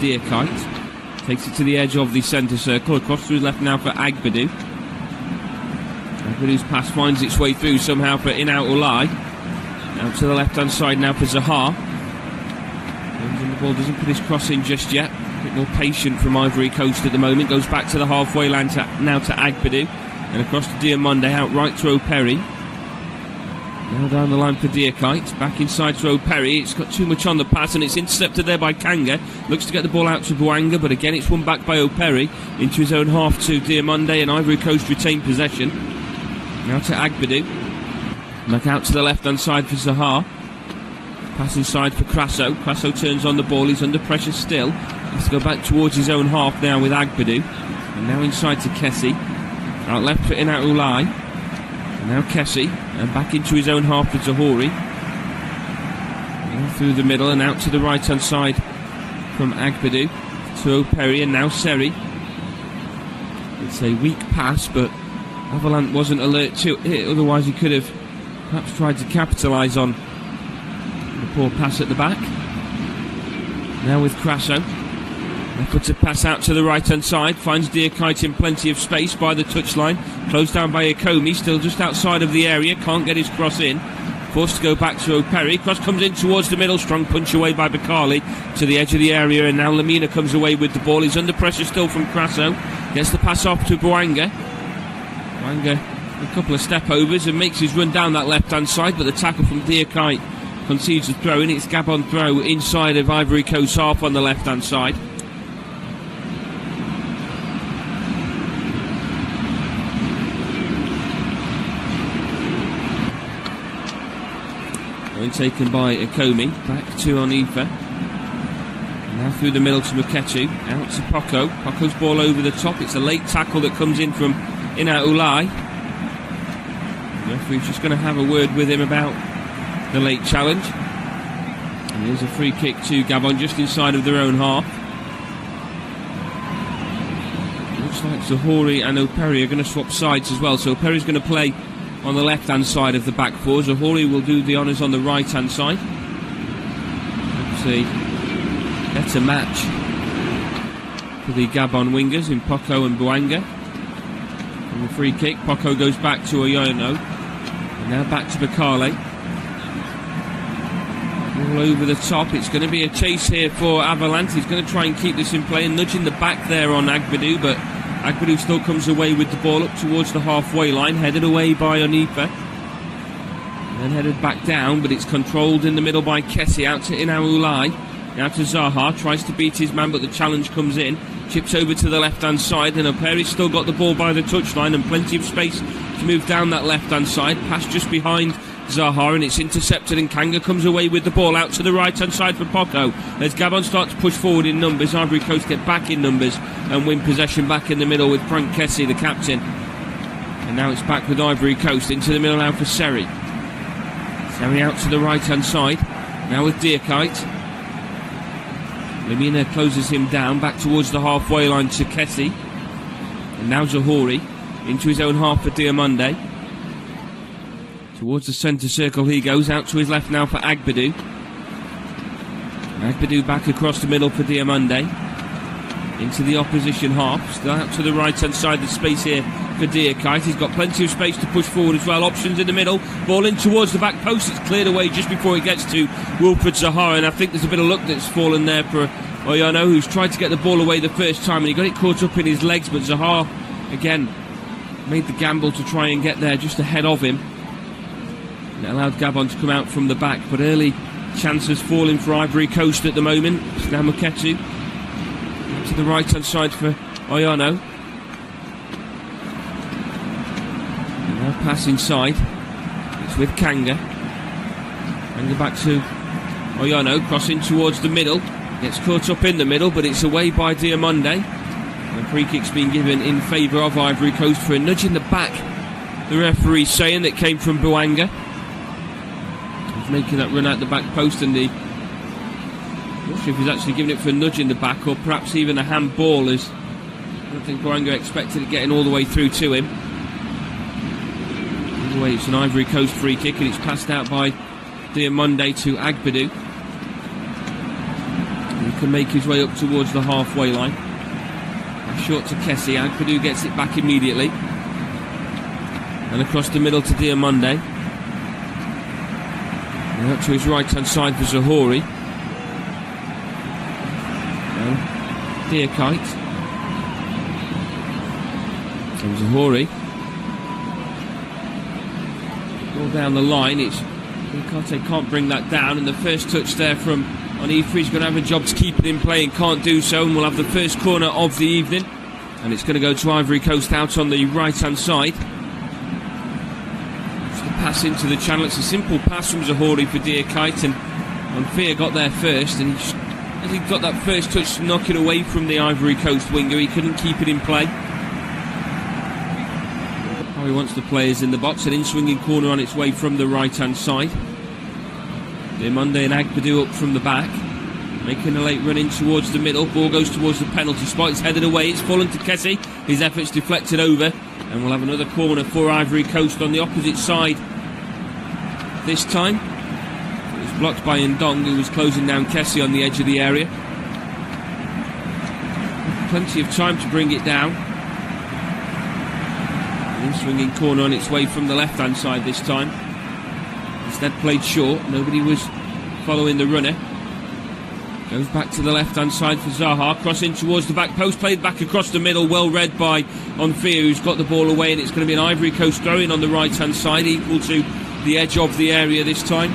Diakite. Takes it to the edge of the centre circle. Across to his left now for Agbadou. Agbadou's pass finds its way through somehow for In-Out Olai. Out to the left-hand side now for Zahar. The ball doesn't put his cross in just yet. A bit more patient from Ivory Coast at the moment. Goes back to the halfway line now to Agbadou. And across to Diomande, out right to O'Perry. Now down the line for Diakite. Back inside to O'Perry. It's got too much on the pass and it's intercepted there by Kanga. Looks to get the ball out to Bouanga, but again it's won back by O'Perry into his own half to Diomande, and Ivory Coast retain possession. Now to Agbadou. Back out to the left-hand side for Zahar. Pass inside for Crasso. Crasso turns on the ball. He's under pressure still. Has to go back towards his own half now with Agbadou. And now inside to Kessie. Out left for In-Out Olai. And now Kessie. And back into his own half for Zahori. Now through the middle and out to the right-hand side from Agbadou to O'Perry, and now Seri. It's a weak pass, but Avalanche wasn't alert to it. Otherwise he could have perhaps tried to capitalise on the poor pass at the back. Now with Crasso. Puts a pass out to the right-hand side. Finds Diakite in plenty of space by the touchline. Closed down by Akomi. Still just outside of the area. Can't get his cross in. Forced to go back to O'Perry. Cross comes in towards the middle. Strong punch away by Bakali to the edge of the area. And now Lamina comes away with the ball. He's under pressure still from Crasso. Gets the pass off to Bouanga. Bouanga a couple of step overs and makes his run down that left-hand side. But the tackle from Diakite concedes the throw. And it's Gabon throw inside of Ivory Coast half on the left-hand side. Taken by Akomi, back to Onifa. Now through the middle to Muketu, out to Poco. Poco's ball over the top. It's a late tackle that comes in from In-Out Olai. The referee's just going to have a word with him about the late challenge. And here's a free kick to Gabon just inside of their own half. Looks like Zahori and O'Perry are going to swap sides as well. So O'Perry's going to play on the left-hand side of the back four. Zahori will do the honours on the right-hand side. Let's see. Better match for the Gabon wingers in Poco and Bouanga. And the free kick, Poco goes back to Oyono. And now back to Bakale. All over the top. It's going to be a chase here for Avalanche. He's going to try and keep this in play and nudging the back there on Agbadou, but Agbadou still comes away with the ball up towards the halfway line, headed away by Onifa. Then headed back down, but it's controlled in the middle by Kessie, out to In-Out Olai. Now to Zahar, tries to beat his man, but the challenge comes in. Chips over to the left-hand side, and O'Perry's still got the ball by the touchline and plenty of space to move down that left-hand side. Pass just behind Zahar, and it's intercepted, and Kanga comes away with the ball out to the right-hand side for Poco. As Gabon start to push forward in numbers, Ivory Coast get back in numbers and win possession back in the middle with Frank Kessie, the captain. And now it's back with Ivory Coast into the middle now for Seri. Seri out to the right-hand side, now with Diakite. Lamina closes him down, back towards the halfway line to Kessie. And now Zahori into his own half for Diomande. Towards the centre circle he goes, out to his left now for Agbadou. Agbadou back across the middle for Diomande. Into the opposition half, still out to the right hand side, the space here for Diakite. He's got plenty of space to push forward as well, options in the middle, ball in towards the back post, it's cleared away just before it gets to Wilfred Zahar, and I think there's a bit of luck that's fallen there for Oyono, who's tried to get the ball away the first time and he got it caught up in his legs, but Zahar again made the gamble to try and get there just ahead of him. It allowed Gabon to come out from the back, but early chances falling for Ivory Coast at the moment. It's now Muketu to the right hand side for Oyono. And now pass inside. It's with Kanga. Kanga back to Oyono, crossing towards the middle. Gets caught up in the middle, but it's away by Diomande. And a free kick's been given in favour of Ivory Coast for a nudge in the back. The referee saying that came from Bouanga. Making that run out the back post, and I'm not sure if he's actually giving it for a nudge in the back or perhaps even a handball, as I don't think Bouanga expected it getting all the way through to him. Either way, it's an Ivory Coast free kick and it's passed out by Diomande to Agbadou. He can make his way up towards the halfway line. Short to Kessie. Agbadou gets it back immediately. And across the middle to Diamonde. And up to his right-hand side for Zahouri. And Diakite. So Zahouri. All down the line. It's Diakite can't bring that down. And the first touch there from Onifri's going to have a job to keep it in play and can't do so. And we'll have the first corner of the evening. And it's going to go to Ivory Coast out on the right-hand side. Pass into the channel. It's a simple pass from Zahouri for Diakite, and Onfia got there first, and as he got that first touch to knock it away from the Ivory Coast winger, he couldn't keep it in play. How he wants the players in the box. An in-swinging corner on its way from the right-hand side. Diamonde and Agbadou up from the back, making a late run in towards the middle. Ball goes towards the penalty spot. It's headed away. It's fallen to Kessie. His efforts deflected over, and we'll have another corner for Ivory Coast on the opposite side. This time it was blocked by Ndong, who was closing down Kessie on the edge of the area. Plenty of time to bring it down. An swinging corner on its way from the left hand side this time. Instead played short. Nobody was following the runner. Goes back to the left hand side for Zaha. Crossing towards the back post. Played back across the middle. Well read by Onfia, who's got the ball away, and it's going to be an Ivory Coast throw in on the right hand side, equal to the edge of the area this time.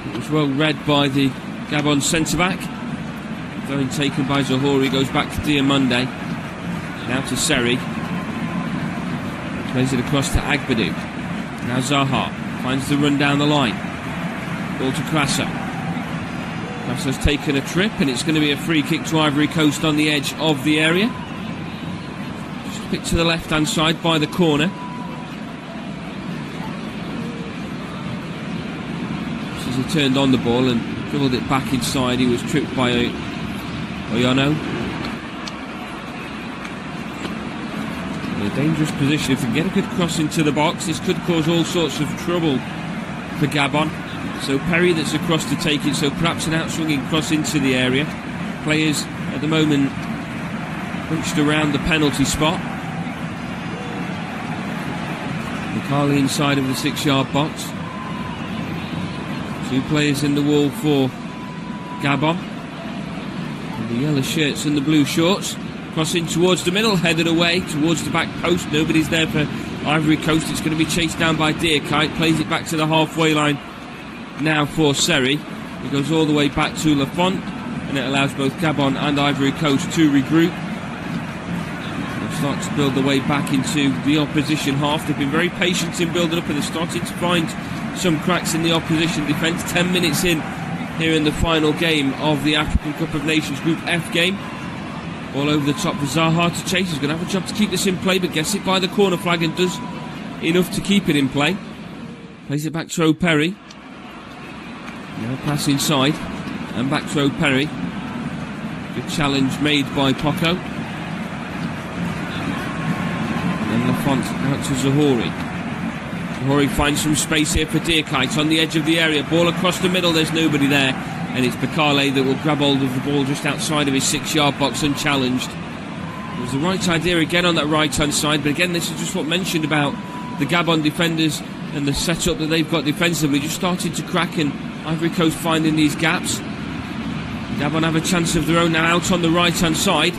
It was well read by the Gabon centre-back. Going taken by Zahouri, goes back to Diamonde. Now to Seri. Plays it across to Agbadou. Now Zaha finds the run down the line. Ball to Krasa. Krasa's taken a trip, and it's going to be a free kick to Ivory Coast on the edge of the area. Just a bit to the left-hand side by the corner. As he turned on the ball and dribbled it back inside, he was tripped by Oyono. In a dangerous position. If we can get a good cross into the box, this could cause all sorts of trouble for Gabon. So Perry that's across to take it, so perhaps an out-swinging cross into the area. Players at the moment bunched around the penalty spot. McCarley inside of the 6-yard box. Two players in the wall for Gabon. The yellow shirts and the blue shorts. Crossing towards the middle, headed away towards the back post. Nobody's there for Ivory Coast. It's going to be chased down by Diakite. Plays it back to the halfway line now for Seri. It goes all the way back to Lafont, and it allows both Gabon and Ivory Coast to regroup. They'll start to build their way back into the opposition half. They've been very patient in building up, and they're starting to find some cracks in the opposition defence. 10 minutes in here in the final game of the African Cup of Nations Group F game. All over the top for Zaha to chase. He's going to have a job to keep this in play, but gets it by the corner flag and does enough to keep it in play. Plays it back to O'Perry. Now pass inside and back to O'Perry. Good challenge made by Poco. And then Lafont out to Zahouri. Zahouri finds some space here for Diakite on the edge of the area. Ball across the middle, there's nobody there. And it's Bakale that will grab hold of the ball just outside of his 6-yard box unchallenged. It was the right idea again on that right-hand side, but again, this is just what mentioned about the Gabon defenders and the setup that they've got defensively, just starting to crack, and Ivory Coast finding these gaps. Gabon have a chance of their own now out on the right-hand side.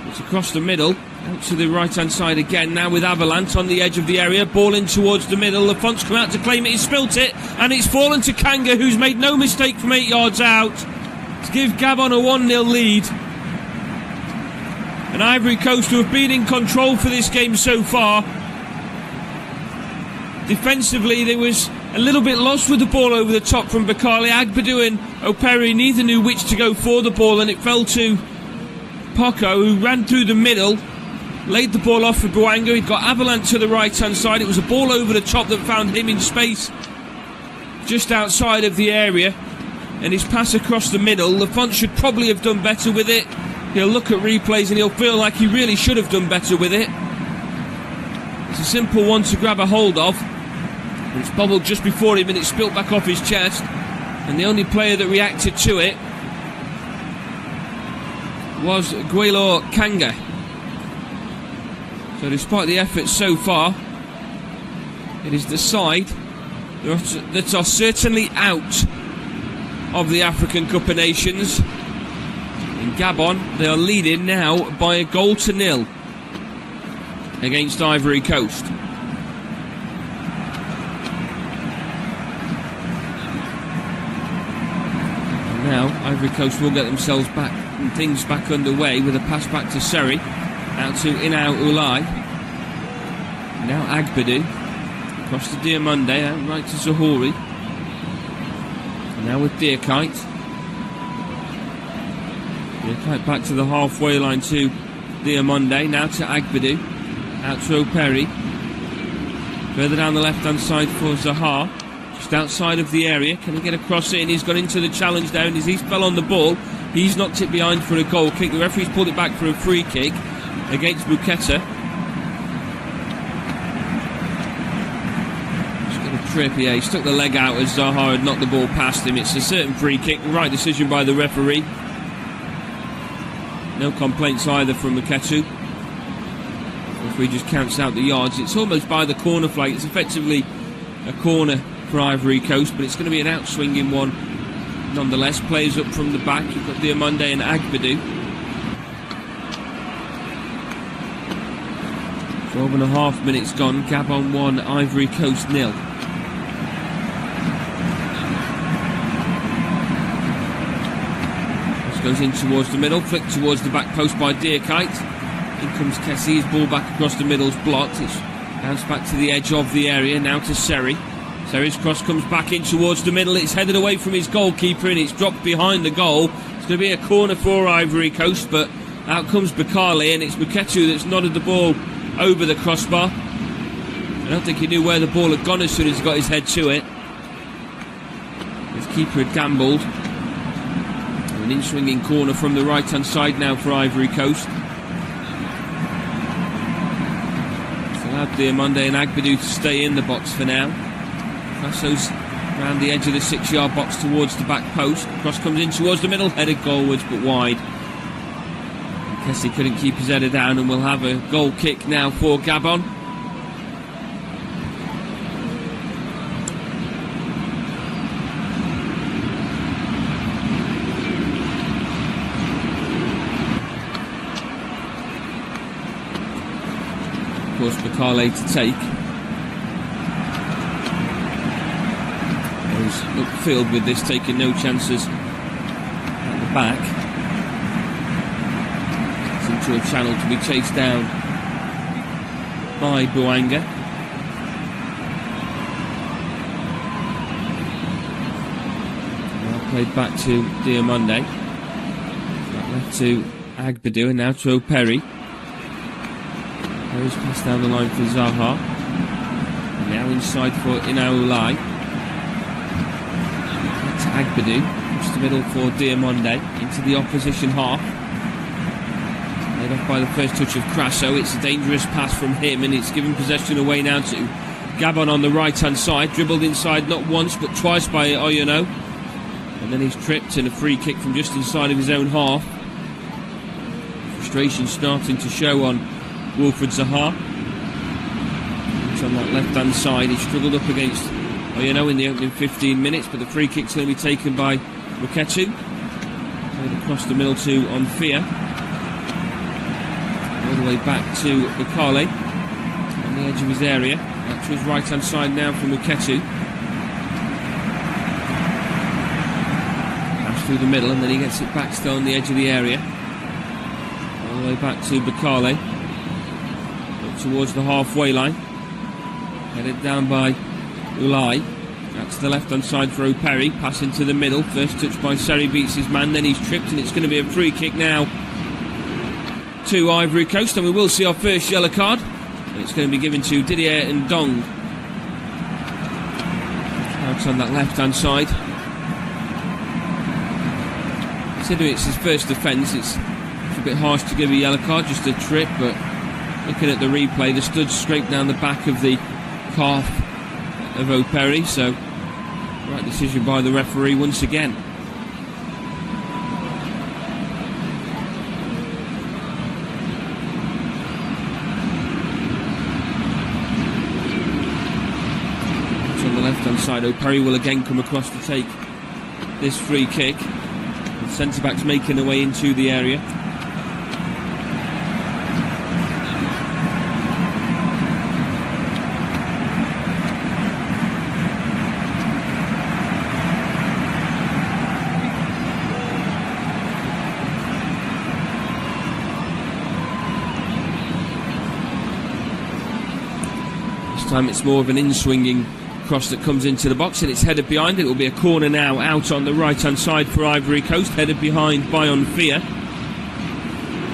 It's across the middle. Out to the right-hand side again, now with Avalanche on the edge of the area. Ball in towards the middle. Lafont's come out to claim it. He's spilt it, and it's fallen to Kanga, who's made no mistake from 8 yards out to give Gabon a 1-0 lead. And Ivory Coast, who have been in control for this game so far. Defensively, there was a little bit lost with the ball over the top from Bakale. Agbadou and O'Perry neither knew which to go for the ball, and it fell to Poco, who ran through the middle. Laid the ball off for Bouanga. He'd got Avalanche to the right-hand side. It was a ball over the top that found him in space just outside of the area. And his pass across the middle. Lafont should probably have done better with it. He'll look at replays and he'll feel like he really should have done better with it. It's a simple one to grab a hold of. But it's bobbled just before him and it's spilt back off his chest. And the only player that reacted to it was Guelo Kanga. So despite the efforts so far, it is the side that are certainly out of the African Cup of Nations. In Gabon, they are leading now by a 1-0 against Ivory Coast. And now Ivory Coast will get themselves back and things back underway with a pass back to Seri, out to Inau Ulai. Now Agbadou across to Diamonde, out right to Zahori. And now with Diakite. Diakite back to the halfway line to Diamonde, now to Agbadou, out to Operi. Further down the left hand side for Zahar, just outside of the area. Can he get across it? And he's got into the challenge now, and as he fell on the ball, he's knocked it behind for a goal kick. The referee's pulled it back for a free kick against Buketa. Trippier, he stuck the leg out as Zaha had knocked the ball past him. It's a certain free kick, right decision by the referee. No complaints either from Muketu. The referee just counts out the yards. It's almost by the corner flag. It's effectively a corner for Ivory Coast, but it's going to be an outswinging one nonetheless. Players up from the back. You've got Diamonde and Agbadou. 12.5 minutes gone. Gabon 1, Ivory Coast 0. Goes in towards the middle, flicked towards the back post by Diakite. In comes Kessie, his ball back across the middle's blocked. It's bounced back to the edge of the area, now to Seri. Seri's cross comes back in towards the middle. It's headed away from his goalkeeper and it's dropped behind the goal. It's going to be a corner for Ivory Coast, but out comes Bakali and it's Muketu that's nodded the ball over the crossbar. I don't think he knew where the ball had gone as soon as he got his head to it. His keeper had gambled. An in-swinging corner from the right-hand side now for Ivory Coast. It's allowed Diamonde and Agbadou to stay in the box for now. Fasso's around the edge of the 6-yard box towards the back post. Cross comes in towards the middle, headed goalwards but wide. Kessie couldn't keep his header down and we'll have a goal kick now for Gabon. Of course, Bakale to take. Goes upfield with this, taking no chances at the back. It's into a channel to be chased down by Bouanga. Now played back to Diamonde. Back left to Agbadou and now to Operi. Perry's passed down the line for Zaha. Now inside for Inaulai. To Agbadou. Across the middle for Diamonde. Into the opposition half. Laid off by the first touch of Crasso. It's a dangerous pass from him and it's given possession away now to Gabon on the right hand side. Dribbled inside not once but twice by Oyuno. And then he's tripped and a free kick from just inside of his own half. Frustration starting to show on Wilfred Zaha. It's on that left hand side. He struggled up against Oyuno in the opening 15 minutes, but the free kick's going to be taken by Muketu. Played across the middle to Onfia. All the way back to Bakale on the edge of his area. Back to his right hand side now for Muketu. Pass through the middle and then he gets it back still on the edge of the area. All the way back to Bakale. Towards the halfway line. Headed down by Ulai. Out to the left hand side for Operi. Pass into the middle. First touch by Seri, beats his man. Then he's tripped and it's going to be a free kick now to Ivory Coast. And we will see our first yellow card. And it's going to be given to Didier and Dong. Out on that left hand side. Considering it's his first offence, it's a bit harsh to give a yellow card. Just a trip, but looking at the replay, the stud's scraped down the back of the calf of Operi, so Right decision by the referee once again. It's on the left-hand side. O'Perry will again come across to take this free kick. The centre-back's making their way into the area. Time it's more of an in-swinging cross that comes into the box, and it's headed behind. It will be a corner now out on the right-hand side for Ivory Coast, headed behind by Onfia.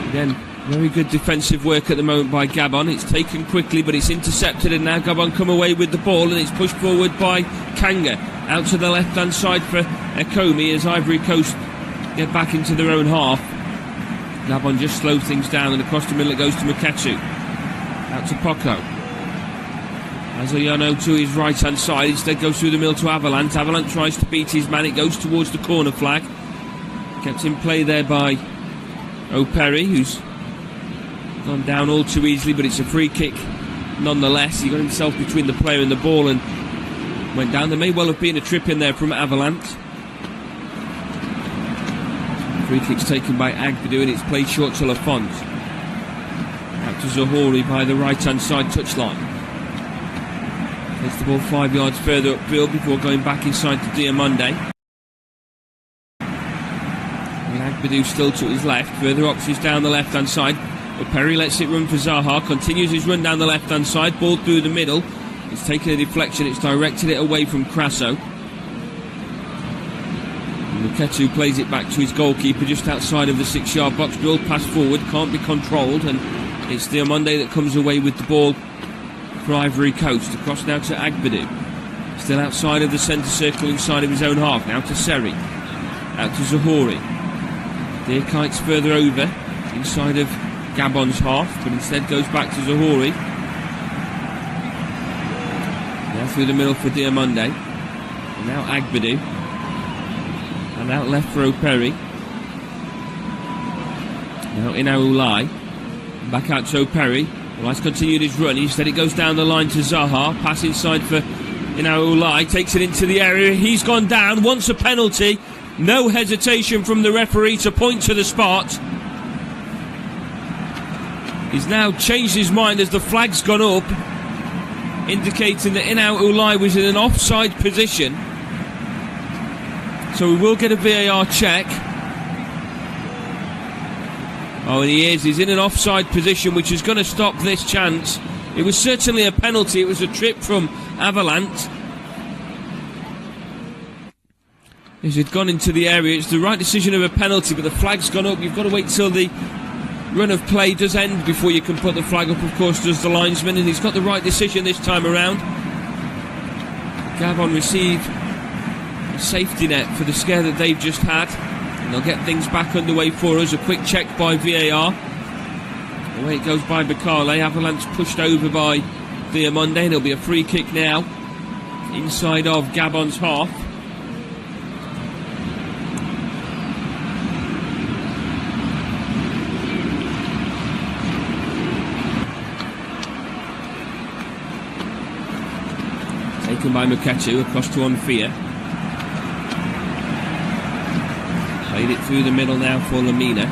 Again, very good defensive work at the moment by Gabon. It's taken quickly, but it's intercepted, and now Gabon come away with the ball, and it's pushed forward by Kanga. Out to the left-hand side for Ekomi as Ivory Coast get back into their own half. Gabon just slows things down, and across the middle it goes to Muketu. Out to Poko. Azoyano to his right-hand side, instead goes through the middle to Avalanche. Avalanche tries to beat his man, it goes towards the corner flag. Kept in play there by O'Perry, who's gone down all too easily, but it's a free kick nonetheless. He got himself between the player and the ball and went down. There may well have been a trip in there from Avalanche. Free kick's taken by Agbadou, and it's played short to Lafont. Out to Zohori by the right-hand side touchline. Takes the ball 5 yards further upfield before going back inside to Diamonde. Agbadou still to his left, further options down the left-hand side. But Perry lets it run for Zaha, continues his run down the left-hand side, ball through the middle. It's taken a deflection, it's directed it away from Crasso. Muketu plays it back to his goalkeeper just outside of the 6-yard box. Drilled pass forward, can't be controlled, and it's Diamonde that comes away with the ball for Ivory Coast. Across now to Agbadou. Still outside of the centre circle, inside of his own half. Now to Seri. Out to Zohori. Deer kites further over, inside of Gabon's half, but instead goes back to Zohori. Now through the middle for Diamonde. And now Agbadou. And out left for O'Perry. Now Inaulai. Back out to O'Perry. Ulai's continued his run. Instead it goes down the line to Zaha. Pass inside for Inaulai. Takes it into the area. He's gone down. Wants a penalty. No hesitation from the referee to point to the spot. He's now changed his mind as the flag's gone up, indicating that Inaulai was in an offside position. So we will get a VAR check. Oh, and he is. He's in an offside position, which is going to stop this chance. It was certainly a penalty. It was a trip from Avalanche. As he'd gone into the area, it's the right decision of a penalty, but the flag's gone up. You've got to wait till the run of play does end before you can put the flag up, of course, does the linesman, and he's got the right decision this time around. Gabon received a safety net for the scare that they've just had, and they'll get things back underway for us. A quick check by VAR. Away it goes by Bakale. Avalanche pushed over by Diamonde, and it'll be a free kick now inside of Gabon's half. Taken by Muketu across to Onfia. Played it through the middle now for Lamina.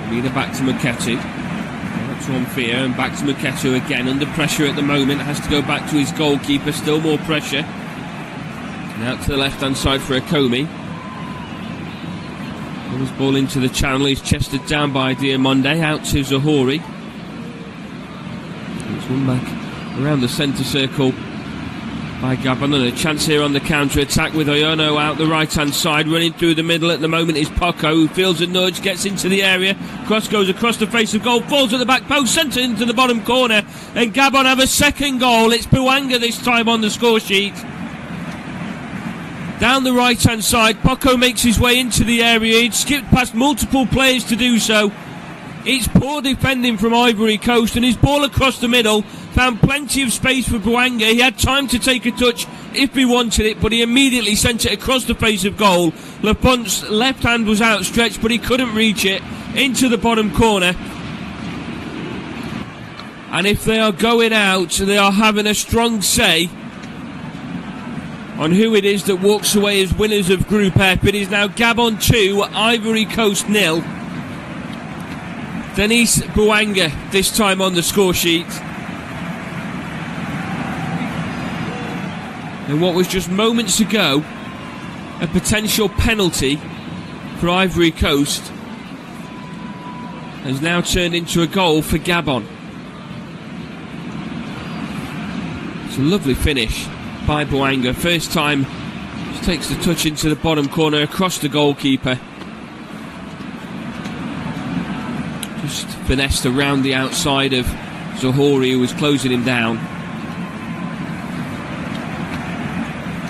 Lamina back to Muketu. Back to Onfia and back to Muketu again. Under pressure at the moment. Has to go back to his goalkeeper. Still more pressure. Now to the left-hand side for Ekomi. His ball into the channel. He's chested down by Diamonde. Out to Zohori. It's one back around the centre circle by Gabon, and a chance here on the counter-attack with Oyono out the right-hand side. Running through the middle at the moment is Poko, who feels a nudge, gets into the area. Cross goes across the face of goal, falls at the back post, sent into the bottom corner, and Gabon have a second goal. It's Bouanga this time on the score sheet. Down the right-hand side, Poko makes his way into the area. He'd skipped past multiple players to do so. It's poor defending from Ivory Coast, and his ball across the middle found plenty of space for Bouanga. He had time to take a touch if he wanted it, but he immediately sent it across the face of goal. Lapointe's left hand was outstretched, but he couldn't reach it into the bottom corner. And if they are going out, they are having a strong say on who it is that walks away as winners of Group F. It is now Gabon 2, Ivory Coast 0. Denis Bouanga this time on the score sheet. And what was just moments ago a potential penalty for Ivory Coast has now turned into a goal for Gabon. It's a lovely finish by Bouanga. First time, just takes the touch into the bottom corner across the goalkeeper. Just finessed around the outside of Zohori, who was closing him down.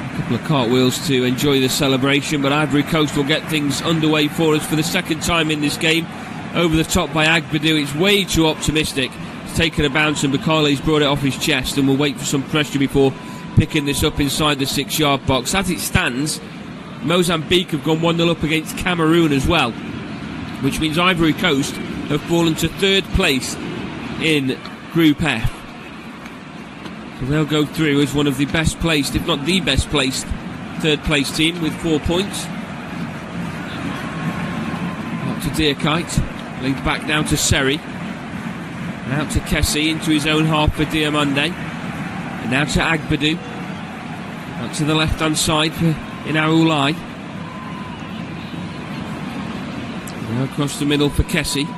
A couple of cartwheels to enjoy the celebration, but Ivory Coast will get things underway for us for the second time in this game. Over the top by Agbadou. It's way too optimistic. It's taken a bounce and Bakale's brought it off his chest, and will wait for some pressure before picking this up inside the 6-yard box. As it stands, Mozambique have gone 1-0 up against Cameroon as well, which means Ivory Coast have fallen to 3rd place in Group F. So they'll go through as one of the best placed, if not the best placed, 3rd place team with 4 points. Up to Diakite, laid back down to Seri, and out to Kessie into his own half for Diomande. And now to Agbadou, out to the left hand side for Inaoulai. Now across the middle for Kessie.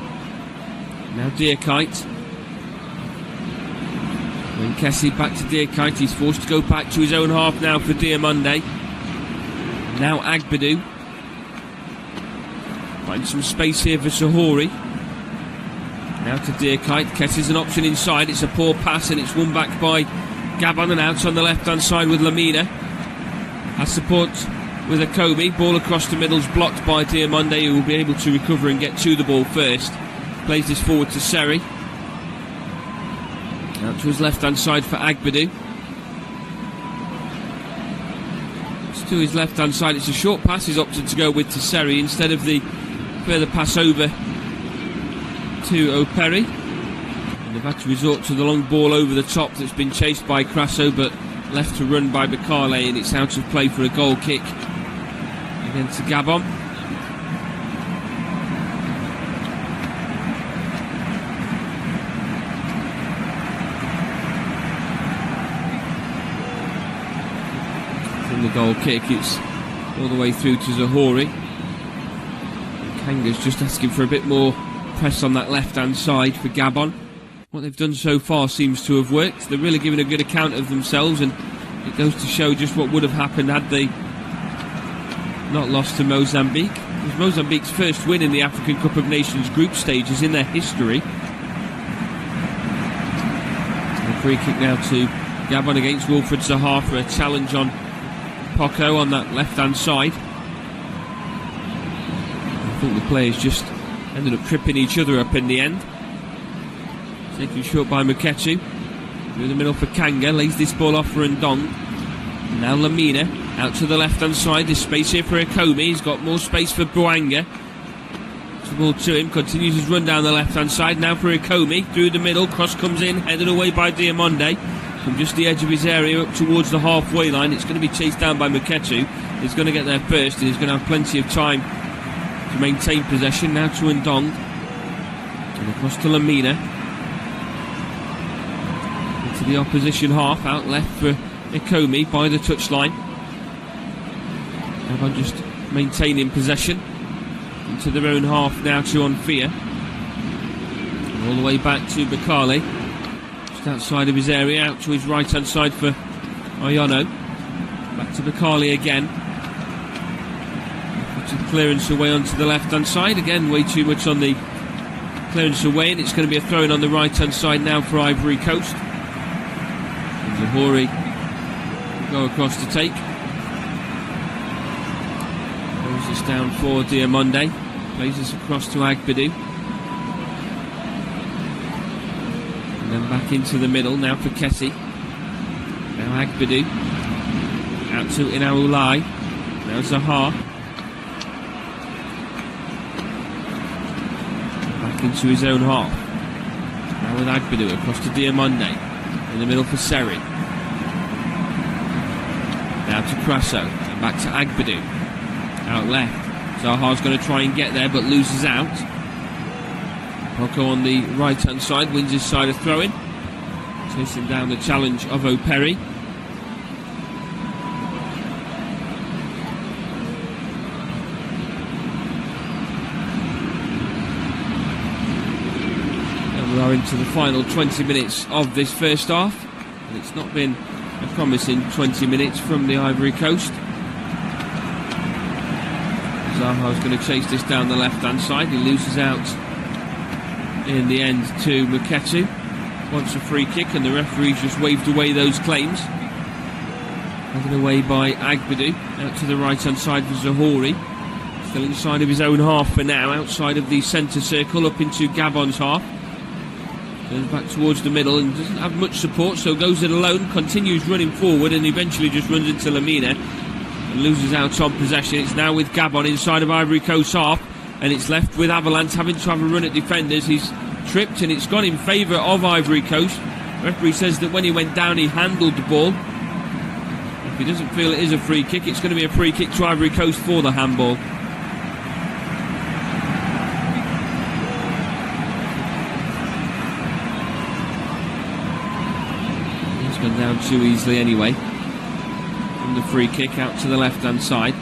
Now Diakite. When Kessie back to Diakite, he's forced to go back to his own half now for Diomande. Now Agbadou. Finds some space here for Zohori. Now to Diakite. Kessie's an option inside. It's a poor pass and it's won back by Gabon, and out on the left hand side with Lamina. Has support with Akobi. Ball across the middle is blocked by Diomande, who will be able to recover and get to the ball first. Plays this forward to Seri. Out to his left hand side for Agbadou. It's to his left hand side. It's a short pass he's opted to go with to Seri instead of the further pass over to Operi. They've had to resort to the long ball over the top that's been chased by Crasso, but left to run by Bakale, and it's out of play for a goal kick against Gabon. From the goal kick, it's all the way through to Zohori. Kanga's just asking for a bit more press on that left hand side for Gabon. What they've done so far seems to have worked. They're really giving a good account of themselves, and it goes to show just what would have happened had they not lost to Mozambique. It was Mozambique's first win in the African Cup of Nations group stages in their history. And a free kick now to Gabon against Wilfred Zaha for a challenge on Poco on that left hand side. I think the players just ended up tripping each other up in the end. Taken short by Muketu. Through the middle for Kanga. Lays this ball off for Ndong. Now Lamina. Out to the left hand side. There's space here for Akomi. He's got more space for Bouanga. The ball to him. Continues his run down the left hand side. Now for Akomi. Through the middle. Cross comes in. Headed away by Diomande. From just the edge of his area up towards the halfway line. It's going to be chased down by Muketu. He's going to get there first, and he's going to have plenty of time to maintain possession. Now to Ndong. And across to Lamina. To the opposition half, out left for Ikomi by the touchline. Gabon just maintaining possession into their own half now to Onfia. All the way back to Bakale, just outside of his area, out to his right hand side for Oyono. Back to Bakale again. Clearance away onto the left hand side, again way too much on the clearance away, and it's going to be a throw in on the right hand side now for Ivory Coast. Zohori go across to take. Throws this down for Diomande. Plays this across to Agbadou. And then back into the middle now for Kessie. Now Agbadou. Out to Inaulai. Now Zaha. Back into his own half. Now with Agbadou across to Diamonde. In the middle for Seri. Now to Crasso. And back to Agbadou. Out left. Zaha's going to try and get there but loses out. Rocco on the right hand side wins his side of throwing. Chasing down the challenge of O'Perry. We are into the final 20 minutes of this first half, and it's not been a promising 20 minutes from the Ivory Coast. Zaha's going to chase this down the left hand side. He loses out in the end to Muketu. Wants a free kick, and the referee's just waved away those claims. Taken away by Agbadou. Out to the right hand side for Zahori. Still inside of his own half for now, outside of the centre circle, up into Gabon's half. Goes back towards the middle and doesn't have much support, so goes it alone, continues running forward and eventually just runs into Lamina and loses out on possession. It's now with Gabon inside of Ivory Coast half, and it's left with Avalanche having to have a run at defenders. He's tripped and it's gone in favour of Ivory Coast. The referee says that when he went down he handled the ball. If he doesn't feel it is a free kick, it's going to be a free kick to Ivory Coast for the handball. Down too easily anyway. From the free kick out to the left hand side.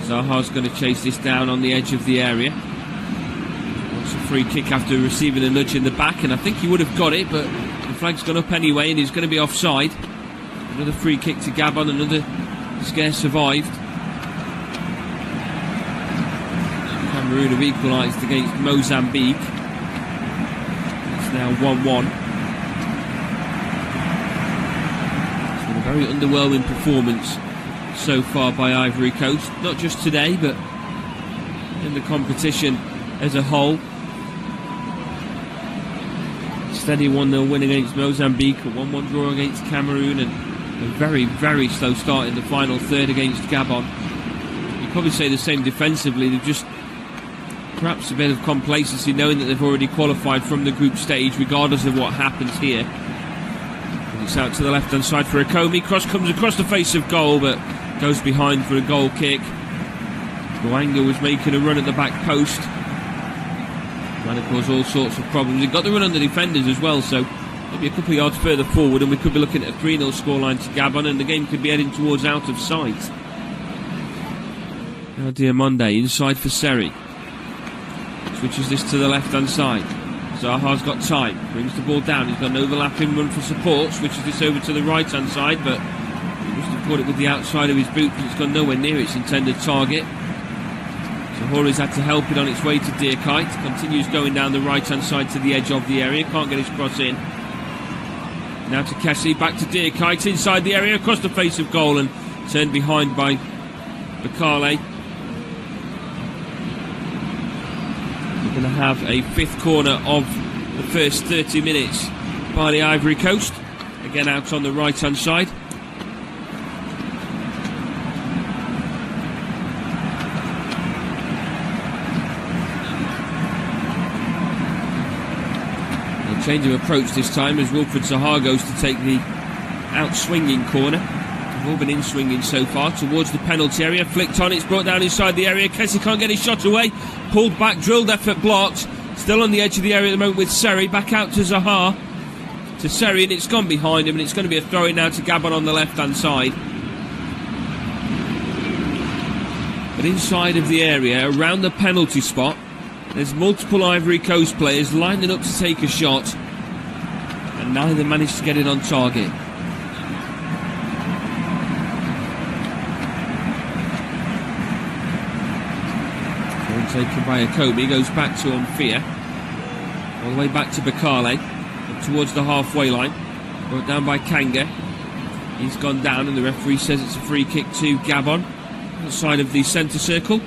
Zaha's going to chase this down on the edge of the area. Wants a free kick after receiving a nudge in the back, and I think he would have got it, but the flag's gone up anyway and he's going to be offside. Another free kick to Gabon, another scare survived. Cameroon have equalised against Mozambique. It's now 1-1. Very underwhelming performance so far by Ivory Coast, not just today but in the competition as a whole. Steady 1-0 win against Mozambique, a 1-1 draw against Cameroon, and a very, very slow start in the final third against Gabon. You'd probably say the same defensively. They've just perhaps a bit of complacency knowing that they've already qualified from the group stage regardless of what happens here. It's out to the left hand side for Akomi. Cross comes across the face of goal but goes behind for a goal kick. Boanga was making a run at the back post. Trying to cause all sorts of problems. He got the run on the defenders as well, so maybe a couple of yards further forward and we could be looking at a 3-0 scoreline to Gabon and the game could be heading towards out of sight. Now Diamonde inside for Seri. Switches this to the left hand side. Zaha's got time, brings the ball down, he's got an overlapping run for support, switches this over to the right hand side, but he must have caught it with the outside of his boot because it's gone nowhere near its intended target. Zahori's had to help it on its way to Deerkite, continues going down the right hand side to the edge of the area, can't get his cross in. Now to Kessie, back to Deerkite, inside the area, across the face of goal and turned behind by Bakale. Going to have a fifth corner of the first 30 minutes by the Ivory Coast. Again out on the right hand side. A change of approach this time as Wilfred Zaha goes to take the out swinging corner. They've all been in swinging so far towards the penalty area. Flicked on, it's brought down inside the area. Kessie can't get his shot away. Pulled back, drilled effort blocked. Still on the edge of the area at the moment with Seri. Back out to Zaha. To Seri, and it's gone behind him, and it's going to be a throw in now to Gabon on the left hand side. But inside of the area, around the penalty spot, there's multiple Ivory Coast players lining up to take a shot, and neither managed to get it on target. Taken by Akobi, goes back to Omfia, all the way back to Bakale, up towards the halfway line, brought down by Kanga. He's gone down and the referee says it's a free kick to Gabon, outside of the centre circle.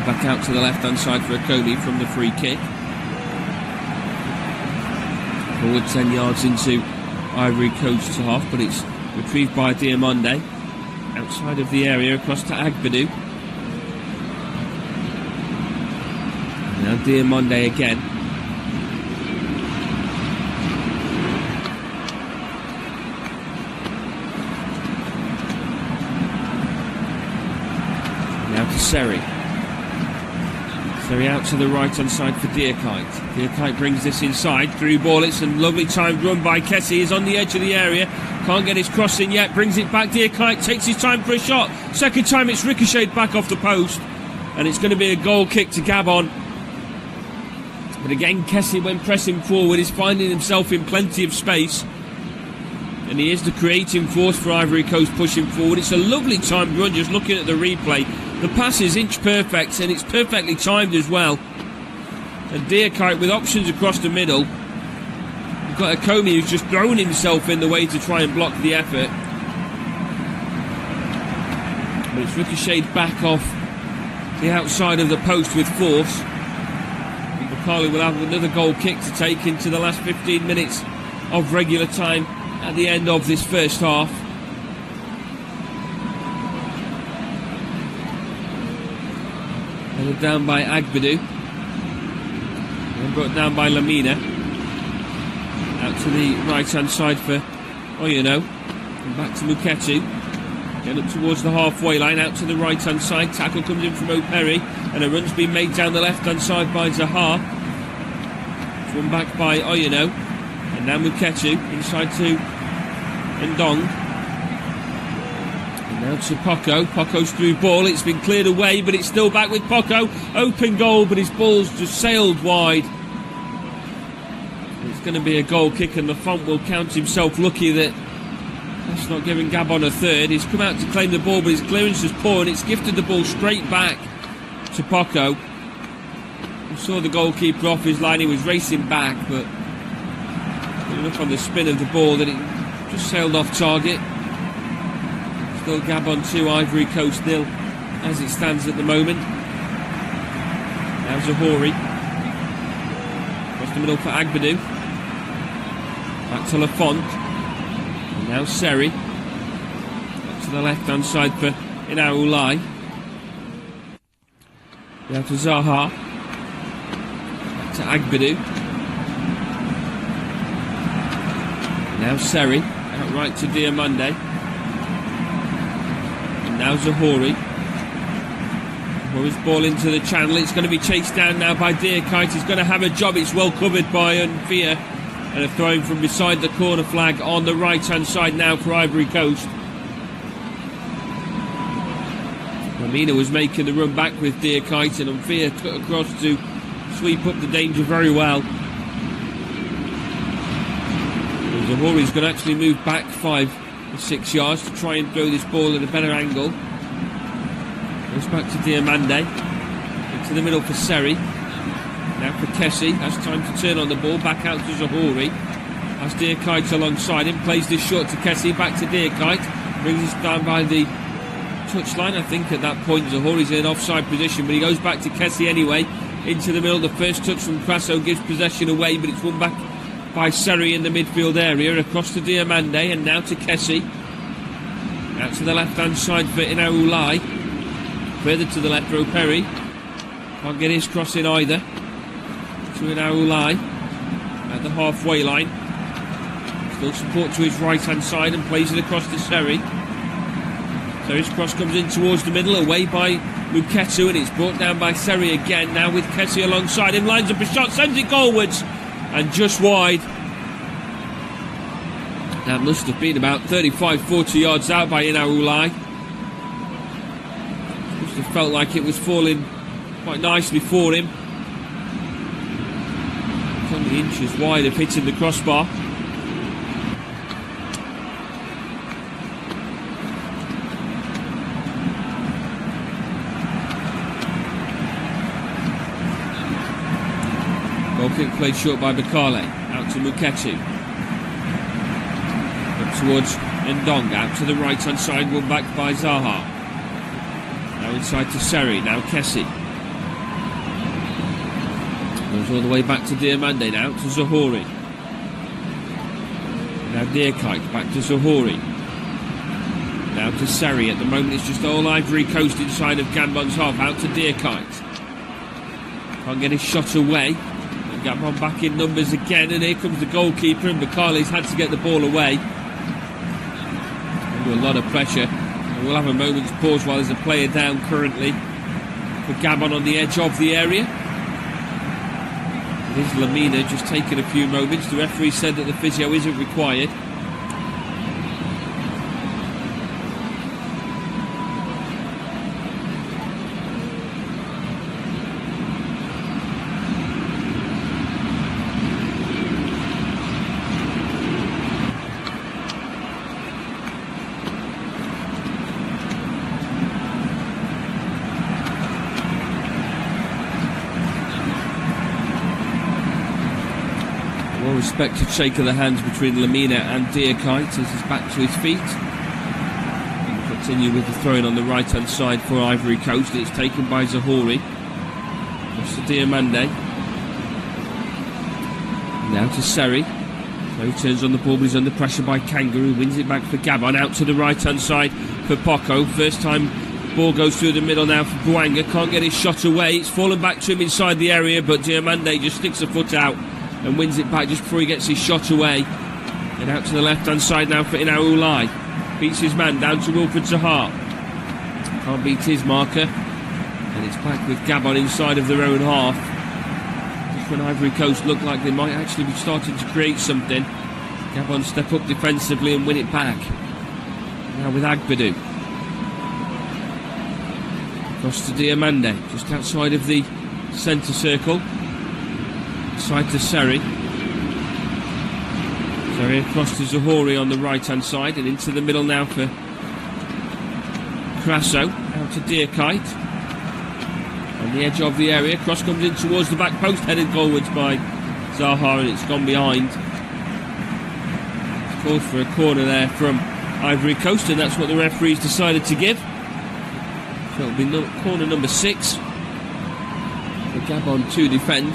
back out to the left-hand side for Akomi from the free kick. Forward 10 yards into Ivory Coast's half, but it's retrieved by Diamonde. Outside of the area, across to Agbadou. Now Diamonde again. Now to Seri. Seri out to the right hand side for Deerkite. Deerkite brings this inside. Through ball, it's a lovely timed run by Kessie. He's on the edge of the area. Can't get his cross in yet. Brings it back. Deerkite takes his time for a shot. Second time it's ricocheted back off the post. And it's going to be a goal kick to Gabon. But again, Kessie, when pressing forward, is finding himself in plenty of space. And he is the creating force for Ivory Coast pushing forward. It's a lovely timed run, just looking at the replay. The pass is inch perfect, and it's perfectly timed as well. And Deerkite with options across the middle. You've got Akomi who's just thrown himself in the way to try and block the effort. But it's ricocheted back off the outside of the post with force. Carly will have another goal kick to take into the last 15 minutes of regular time at the end of this first half. Headed down by Agbadou. And brought down by Lamina. Out to the right hand side for Oyeno. And back to Muketu. Getting up towards the halfway line, out to the right hand side. Tackle comes in from O'Perry, and a run's been made down the left hand side by Zaha. It's run back by Oyeno, and now Muketu inside to Ndong. And now to Poco. Poco's through ball, it's been cleared away, but it's still back with Poco. Open goal, but his ball's just sailed wide. It's going to be a goal kick, and the Font will count himself lucky that that's not giving Gabon a third. He's come out to claim the ball, but his clearance is poor, and it's gifted the ball straight back to Poco. We saw the goalkeeper off his line. He was racing back, but enough on the spin of the ball that it just sailed off target. Still Gabon 2, Ivory Coast 0 as it stands at the moment. Now Zahori. Across the middle for Agbadou. Back to Lafont. Now Seri. Up to the left hand side for Inaulai. Now to Zaha. Back to Agbadou. Now Seri. Out right to Diamonde. And now Zahori. Zahori's ball into the channel. It's going to be chased down now by Deerkite. He's going to have a job. It's well covered by Unfia. And a throw from beside the corner flag on the right-hand side now for Ivory Coast. Lamina was making the run back with Deerkite, and Unfia cut across to sweep up the danger very well. Zahori's going to actually move back 5 or 6 yards to try and throw this ball at a better angle. Goes back to Diamande. Into the middle for Seri. Now for Kessie, has time to turn on the ball, back out to Zahori. Has Deerkite alongside him, plays this short to Kessie, back to Deerkite. Brings us down by the touchline. I think at that point Zahori's in an offside position, but he goes back to Kessie anyway. Into the middle, the first touch from Crasso gives possession away, but it's won back by Seri in the midfield area. Across to Diamande, and now to Kessie. Out to the left-hand side for Inaulai. Further to the left for O'Perry. Can't get his cross in either. To Inaulai at the halfway line. Still support to his right hand side and plays it across to Seri. Seri's cross comes in towards the middle, away by Muketu, and it's brought down by Seri again. Now with Kessie alongside him, lines up a shot, sends it goalwards, and just wide. That must have been about 35-40 yards out by Inaulai. Must have felt like it was falling quite nicely for him. Only inches wide of hitting the crossbar. Goal kick played short by Bakale. Out to Muketu. Up towards Ndong. Out to the right hand side. One back by Zaha. Now inside to Seri. Now Kessie. Goes all the way back to Diomande now, to Zahori. Now Deerkite, back to Zahori. Now to Seri. At the moment it's just all Ivory Coast inside of Gabon's half. Out to Deerkite. Can't get his shot away. And Gabon back in numbers again, and here comes the goalkeeper, and Bakale's had to get the ball away. Under a lot of pressure. And we'll have a moment's pause while there's a player down currently for Gabon on the edge of the area. It is Lamina, just taking a few moments. The referee said that the physio isn't required. Respected shake of the hands between Lamina and Deerkite as he's back to his feet. And continue with the throwing on the right hand side for Ivory Coast. It's taken by Zahori. Just to Diomande. Now to Seri. So he turns on the ball, but he's under pressure by Kangaroo. Wins it back for Gabon. Out to the right hand side for Poco. First time ball goes through the middle now for Bouanga. Can't get his shot away. It's fallen back to him inside the area, but Diomande just sticks a foot out and wins it back just before he gets his shot away. And out to the left-hand side now for Inaulai. Beats his man down to Wilfred Zaha. Can't beat his marker. And it's back with Gabon inside of their own half. Just when Ivory Coast looked like they might actually be starting to create something, Gabon step up defensively and win it back. Now with Agbadou. Across to Diomande, just outside of the centre circle. Side to Seri. Seri across to Zahori on the right hand side, and into the middle now for Crasso. Out to Deerkite. On the edge of the area, cross comes in towards the back post, headed goalwards by Zaha, and it's gone behind. It's called for a corner there from Ivory Coast, and that's what the referees decided to give. So it'll be corner number 6 for Gabon to defend.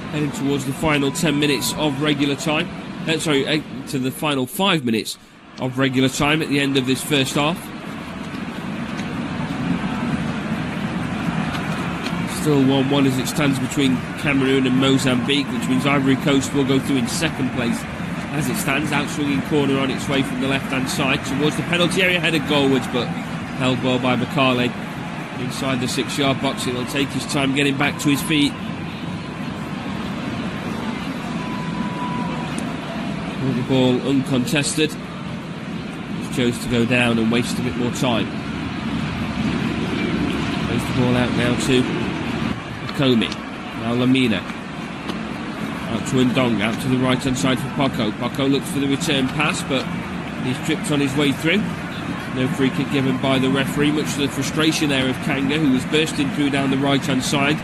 Heading towards the final 10 minutes of regular time. To the final 5 minutes of regular time at the end of this first half. Still 1-1 as it stands between Cameroon and Mozambique, which means Ivory Coast will go through in second place as it stands. Outswinging corner on its way from the left-hand side towards the penalty area, headed goalwards, but held well by Bakale. Inside the 6-yard box, it'll take his time getting back to his feet. The ball uncontested. Just chose to go down and waste a bit more time. Plays the ball out now to Komi. Now Lamina. Out to Ndong. Out to the right hand side for Poco. Poco looks for the return pass, but he's tripped on his way through. No free kick given by the referee, much to the frustration there of Kanga, who was bursting through down the right hand side,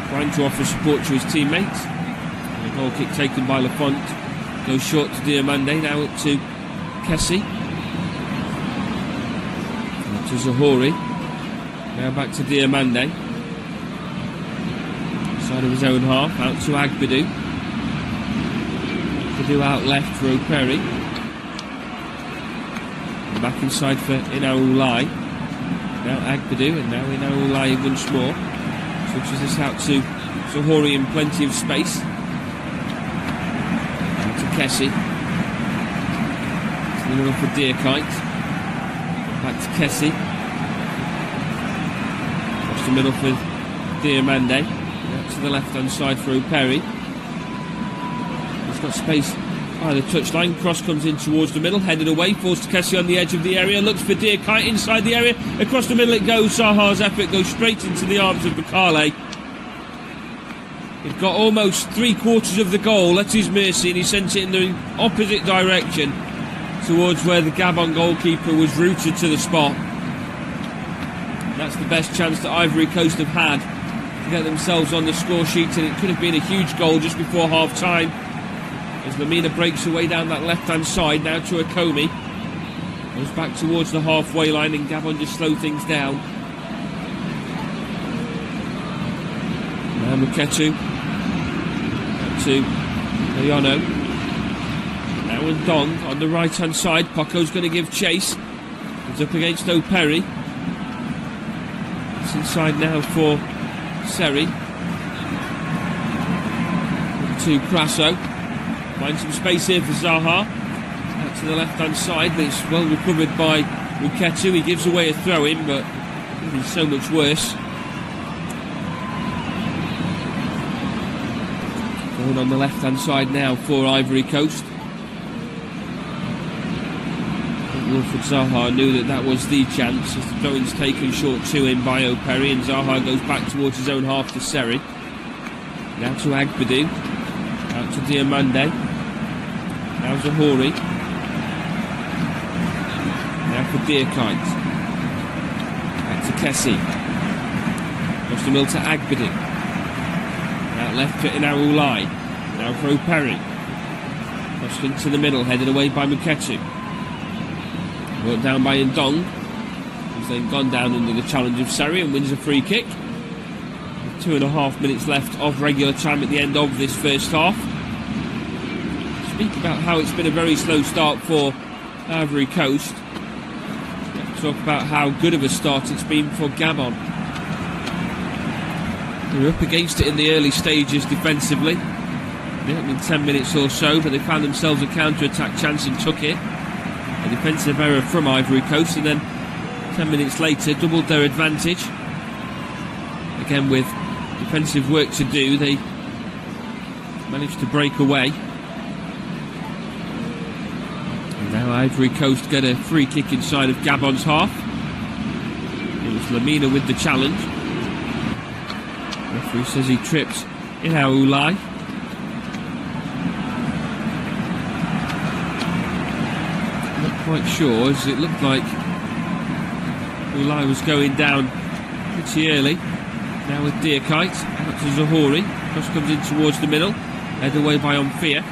trying to offer support to his teammates. And a goal kick taken by Lafont. Goes short to Diomande, now up to Kessie. Up to Zahori. Now back to Diomande. Side of his own half, out to Agbadou. Agbadou out left for Operi. And back inside for Inaulai. Now Agbadou, and now Inaulai once more. Switches this out to Zahori in plenty of space. Kessie. To the middle for Deerkite. Back to Kessie. Across the middle for Diomande. Out to the left-hand side for Operi. He's got space by the touchline. Cross comes in towards the middle. Headed away. Falls to Kessie on the edge of the area. Looks for Deerkite inside the area. Across the middle it goes. Zaha's effort goes straight into the arms of Bakale. He's got almost 3/4 of the goal at his mercy, and he sent it in the opposite direction towards where the Gabon goalkeeper was routed to the spot. That's the best chance that Ivory Coast have had to get themselves on the score sheet, and it could have been a huge goal just before half time. As Lamina breaks away down that left hand side, now to Akomi. Goes back towards the halfway line, and Gabon just slow things down. Now Muketu. to Oyono. Now Ndong on the right hand side. Poco's going to give chase. He's up against O'Perry. It's inside now for Seri. To Crasso. Finds some space here for Zaha. Out to the left hand side, but it's well recovered by Muketu. He gives away a throw in, but it's so much worse. Going on the left hand side now for Ivory Coast. Wilfred Zaha knew that was the chance as the throw-in's taken short to him by O'Perry, and Zaha goes back towards his own half to Seri. Now to Agbadou. Out to Diomande. Now Zahori. Now for Dearkite. Back to Kessie. Across the middle to Agbadou. Out left to Inaulai. Now for O'Perry. Crossed into the middle, headed away by Muketu. Brought down by Ndong, who's then gone down under the challenge of Seri and wins a free kick. With 2.5 minutes left of regular time at the end of this first half. Speak about how it's been a very slow start for Ivory Coast. Talk about how good of a start it's been for Gabon. They were up against it in the early stages defensively. They had been 10 minutes or so, but they found themselves a counter-attack chance and took it. A defensive error from Ivory Coast, and then 10 minutes later doubled their advantage. Again, with defensive work to do, they managed to break away. And now Ivory Coast get a free kick inside of Gabon's half. It was Lamina with the challenge. The referee says he tripped Inaulai. Quite sure, as it looked like Ulai was going down pretty early. Now with Dearkite, out to Zahori. Cross comes in towards the middle, led away by Omphia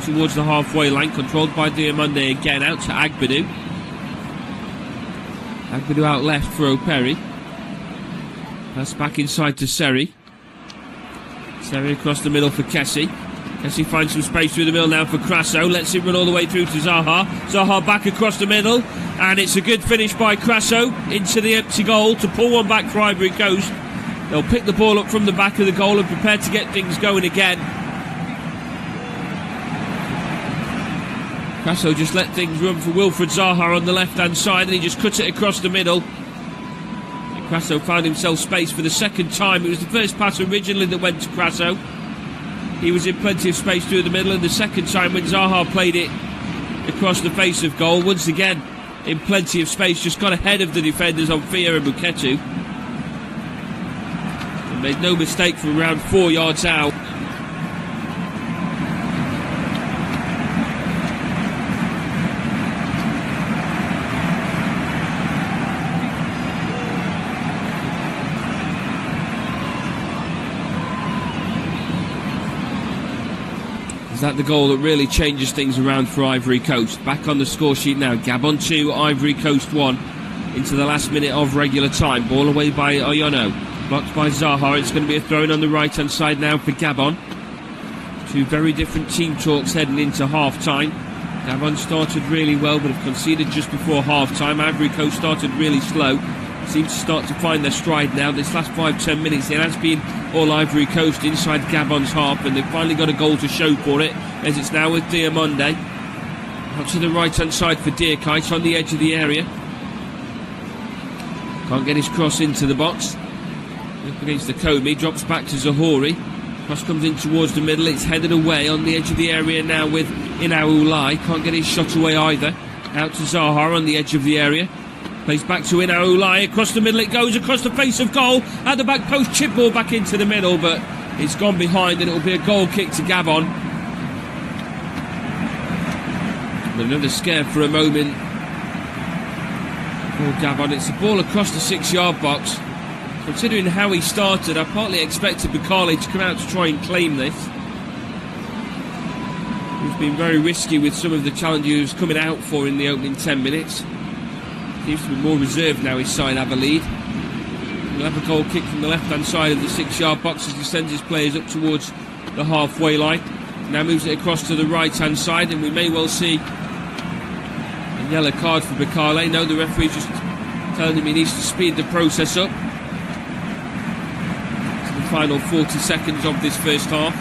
towards the halfway line, controlled by Diomande again, out to Agbadou. Agbadou out left for O'Perry. Pass back inside to Seri. Seri across the middle for Kessie. Kessie finds some space through the middle now for Crasso. Lets it run all the way through to Zaha. Zaha back across the middle. And it's a good finish by Crasso into the empty goal to pull one back for Ivory Coast. They'll pick the ball up from the back of the goal and prepare to get things going again. Crasso just let things run for Wilfred Zaha on the left-hand side, and he just cut it across the middle. And Crasso found himself space for the second time. It was the first pass originally that went to Crasso. He was in plenty of space through the middle, and the second time when Zaha played it across the face of goal, once again in plenty of space, just got ahead of the defenders on Fia and Muketu. And made no mistake from around 4 yards out. That the goal that really changes things around for Ivory Coast. Back on the score sheet now. Gabon 2, Ivory Coast 1 into the last minute of regular time. Ball away by Oyono. Blocked by Zaha. It's going to be a throw-in on the right-hand side now for Gabon. Two very different team talks heading into half-time. Gabon started really well but have conceded just before half-time. Ivory Coast started really slow. Seem to start to find their stride now. This last 5-10 minutes it has been all Ivory Coast inside Gabon's half, and they've finally got a goal to show for it, as it's now with Diomande. Out to the right hand side for Dearkite on the edge of the area. Can't get his cross into the box. Up against the Comey, drops back to Zahori. Cross comes in towards the middle, it's headed away on the edge of the area now with Inaulai. Can't get his shot away either. Out to Zaha on the edge of the area. Plays back to Inaulai, across the middle it goes, across the face of goal, at the back post, chip ball back into the middle, but it's gone behind and it'll be a goal kick to Gabon. But another scare for a moment for Gabon. It's a ball across the 6-yard box. Considering how he started, I partly expected Bukali to come out to try and claim this. He's been very risky with some of the challenges he was coming out for in the opening 10 minutes. Seems to be more reserved now, his side have a lead. He'll have a goal kick from the left-hand side of the 6-yard box as he sends his players up towards the halfway line. Now moves it across to the right-hand side, and we may well see a yellow card for Bakale. No, the referee's just telling him he needs to speed the process up. To the final 40 seconds of this first half.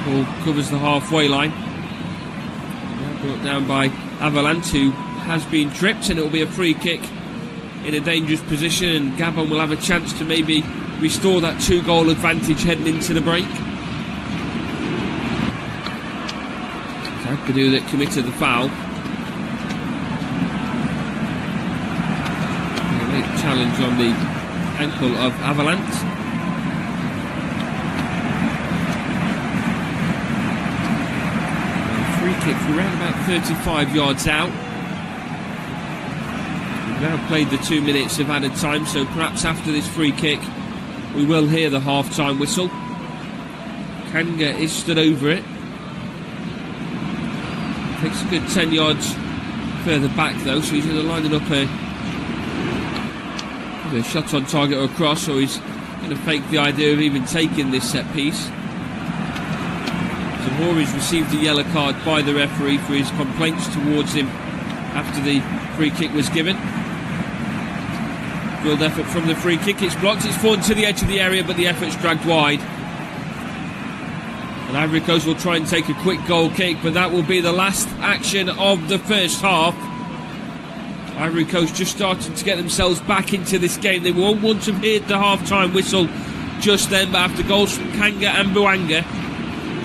Ball covers the halfway line. Now brought down by Avalanche, who has been tripped, and it will be a free kick in a dangerous position, and Gabon will have a chance to maybe restore that 2-goal advantage heading into the break. It's Agbadou that committed the foul. A late challenge on the ankle of Avalanche. Free kick from around about 35 yards out. We've now played the 2 minutes of added time, so perhaps after this free kick we will hear the half-time whistle. Kanga is stood over it. Takes a good 10 yards further back though, so he's either lining up a shot on target or a cross, or he's going to fake the idea of even taking this set piece. Zahouri's received a yellow card by the referee for his complaints towards him after the free kick was given. Good effort from the free kick. It's blocked, it's fallen to the edge of the area, but the effort's dragged wide. And Ivory Coast will try and take a quick goal kick, but that will be the last action of the first half. Ivory Coast just starting to get themselves back into this game. They won't want to hear the half-time whistle just then, but after goals from Kanga and Bouanga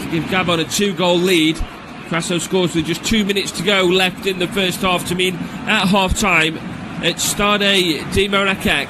to give Gabon a 2-goal lead, Crasso scores with just 2 minutes to go left in the first half to mean at half-time at Stade de Marrakech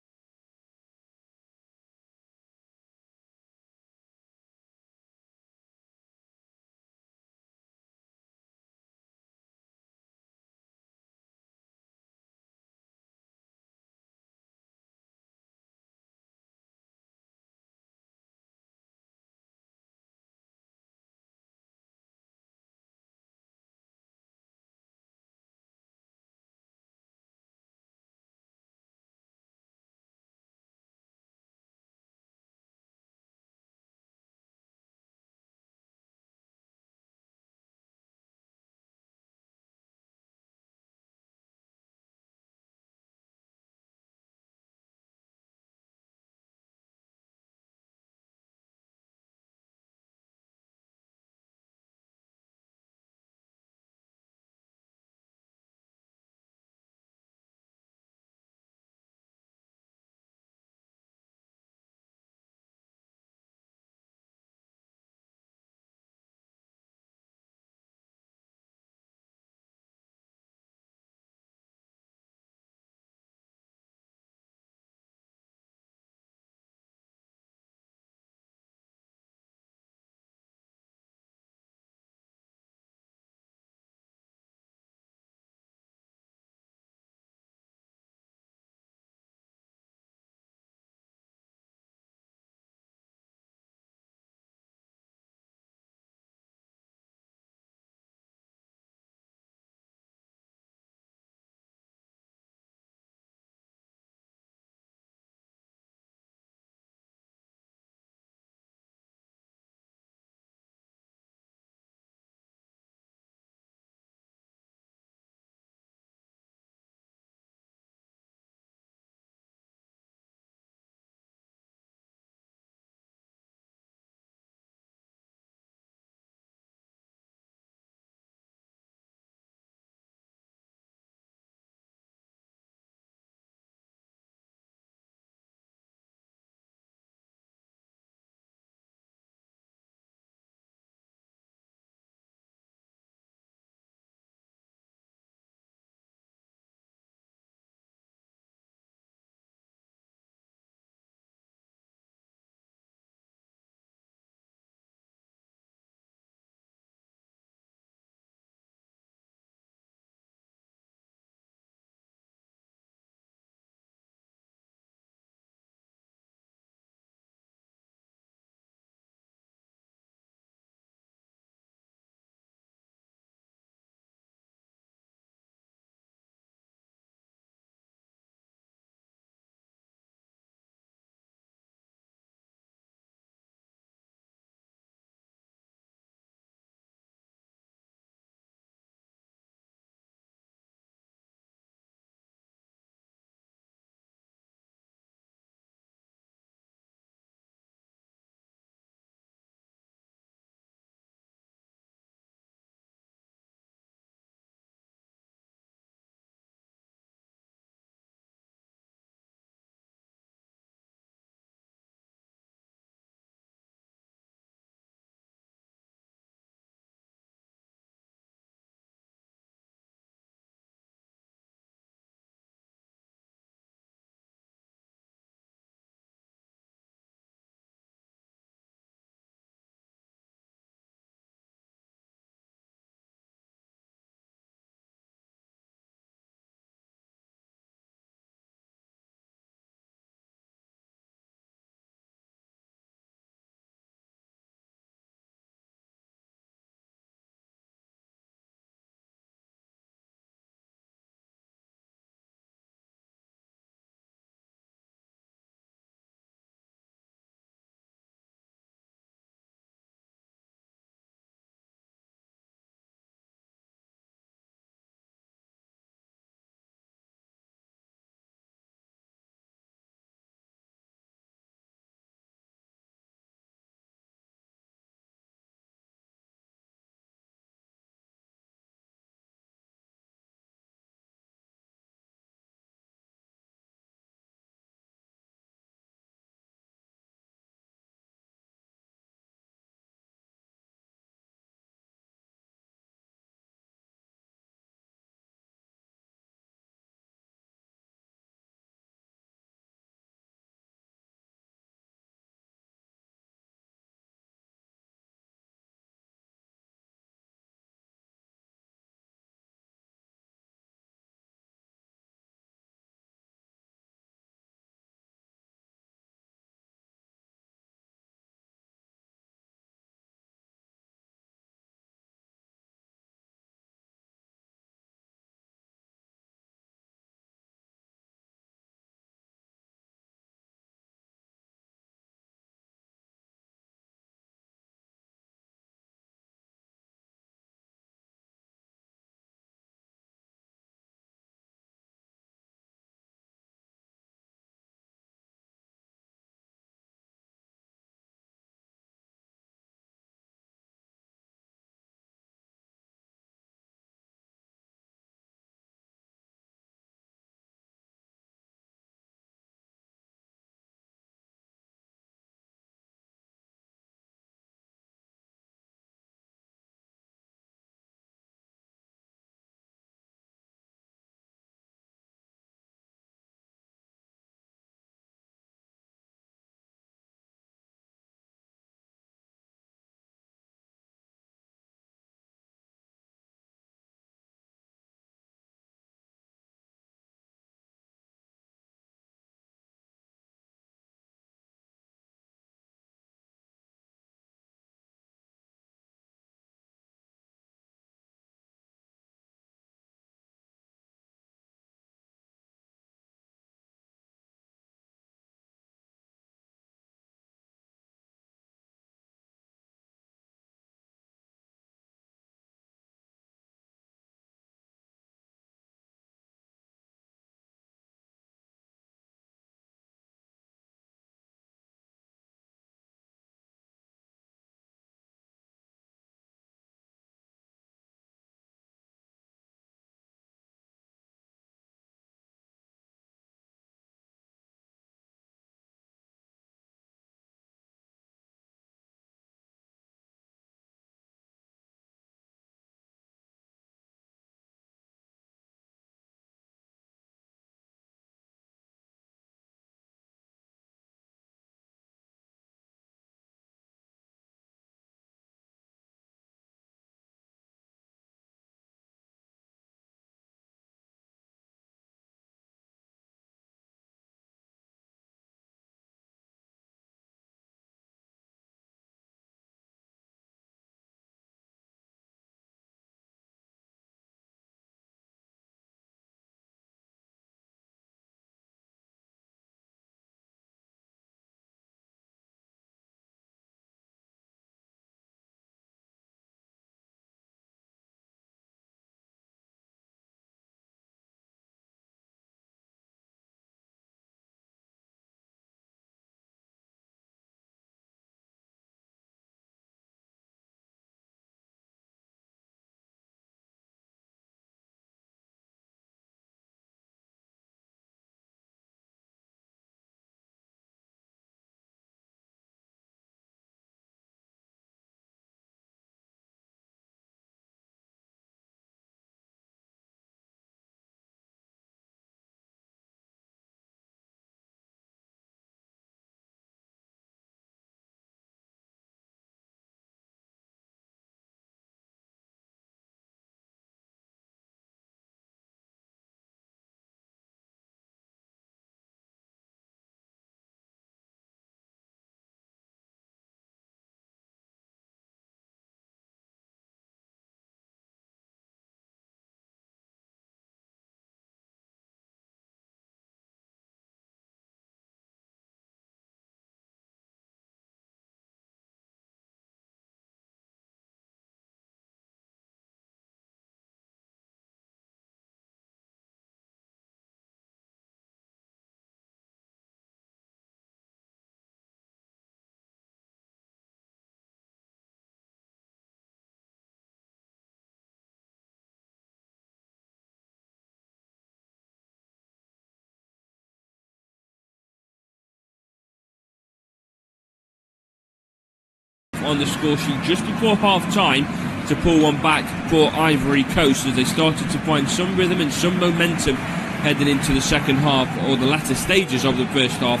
on the score sheet just before half-time to pull one back for Ivory Coast as they started to find some rhythm and some momentum heading into the second half, or the latter stages of the first half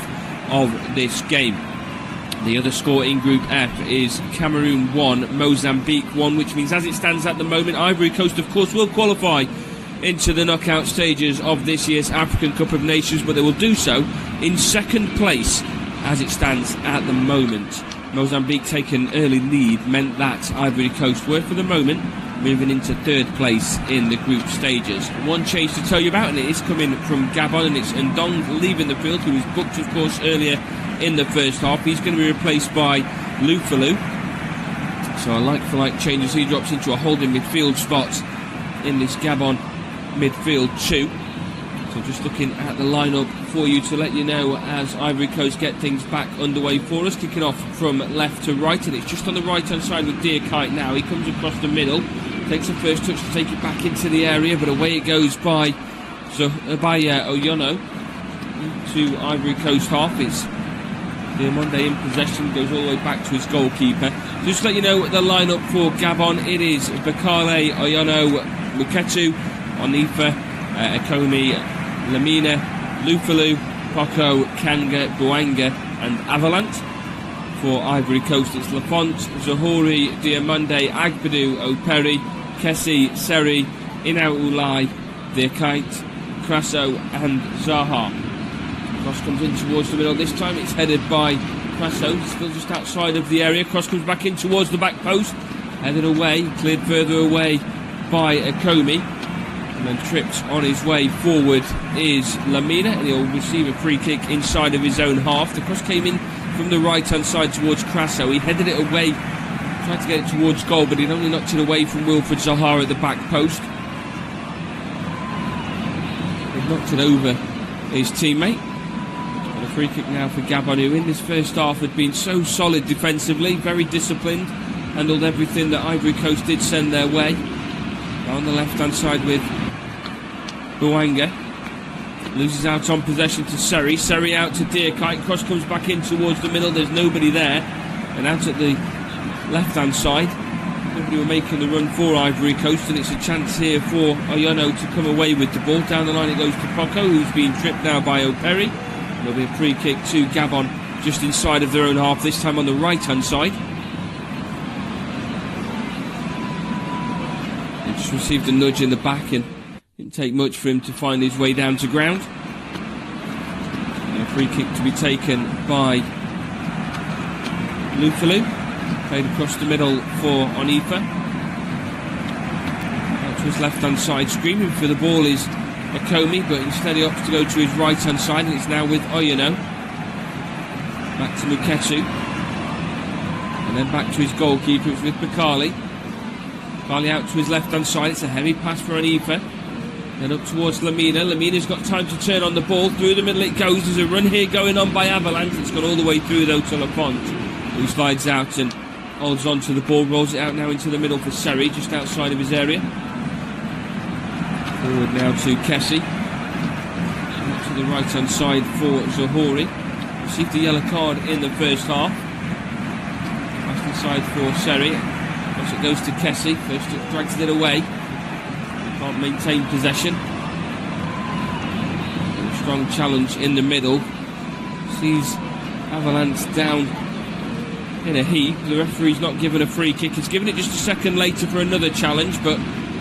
of this game. The other score in Group F is Cameroon 1, Mozambique 1, which means as it stands at the moment, Ivory Coast of course will qualify into the knockout stages of this year's African Cup of Nations, but they will do so in second place as it stands at the moment. Mozambique taking an early lead meant that Ivory Coast were for the moment moving into third place in the group stages. One change to tell you about, and it is coming from Gabon, and it's Ndong leaving the field, who was booked of course earlier in the first half. He's going to be replaced by Lufalu. So a like-for-like change as he drops into a holding midfield spot in this Gabon midfield 2. So just looking at the lineup for you to let you know as Ivory Coast get things back underway for us. Kicking off from left to right, and it's just on the right-hand side with Dearkite now. He comes across the middle, takes the first touch to take it back into the area, but away it goes by Oyono to Ivory Coast half. It's Diamonde in possession, goes all the way back to his goalkeeper. Just to let you know the lineup for Gabon, it is Bakale, Oyono, Muketu, Onifa, Akomi, Lamina, Lufalu, Poko, Kanga, Bouanga and Avalant. For Ivory Coast it's Lafont, Zahori, Diamonde, Agbadou, Operi, Kessi, Seri, Inaulai, Dearkite, Crasso and Zaha. Cross comes in towards the middle. This time it's headed by Crasso, still just outside of the area. Cross comes back in towards the back post, headed away, cleared further away by Akomi. And then tripped on his way forward is Lamina, and he'll receive a free kick inside of his own half. The cross came in from the right hand side towards Crasso. He headed it away, tried to get it towards goal, but he'd only knocked it away from Wilfred Zaha at the back post. He knocked it over his teammate. And a free kick now for Gabon, who in this first half had been so solid defensively, very disciplined, handled everything that Ivory Coast did send their way. Now on the left hand side with Bouanga, loses out on possession to Seri. Seri out to Dearkite. Cross comes back in towards the middle. There's nobody there. And out at the left hand side, nobody were making the run for Ivory Coast, and it's a chance here for Oyono to come away with the ball. Down the line it goes to Poko, who's being tripped now by Operi. There'll be a free kick to Gabon just inside of their own half, this time on the right hand side. They just received a nudge in the back, and didn't take much for him to find his way down to ground. And a free kick to be taken by Lufalu. Played across the middle for Onifa. Out to his left hand side, screaming for the ball is Akomi, but instead he opts to go to his right hand side, and it's now with Oyono. Back to Muketu. And then back to his goalkeeper, it's with Bakali. Bakali out to his left hand side, it's a heavy pass for Onifa. Then up towards Lamina. Lamina's got time to turn on the ball. Through the middle it goes. There's a run here going on by Avalanche. It's gone all the way through though to Lafont, who slides out and holds on to the ball. Rolls it out now into the middle for Seri, just outside of his area. Forward now to Kessi. Out to the right hand side for Zahori. Received a yellow card in the first half. Pass inside for Seri. Once it goes to Kessi. First it drags it away. Can't maintain possession. And a strong challenge in the middle. Sees Avalanche down in a heap. The referee's not given a free kick. He's given it just a second later for another challenge, but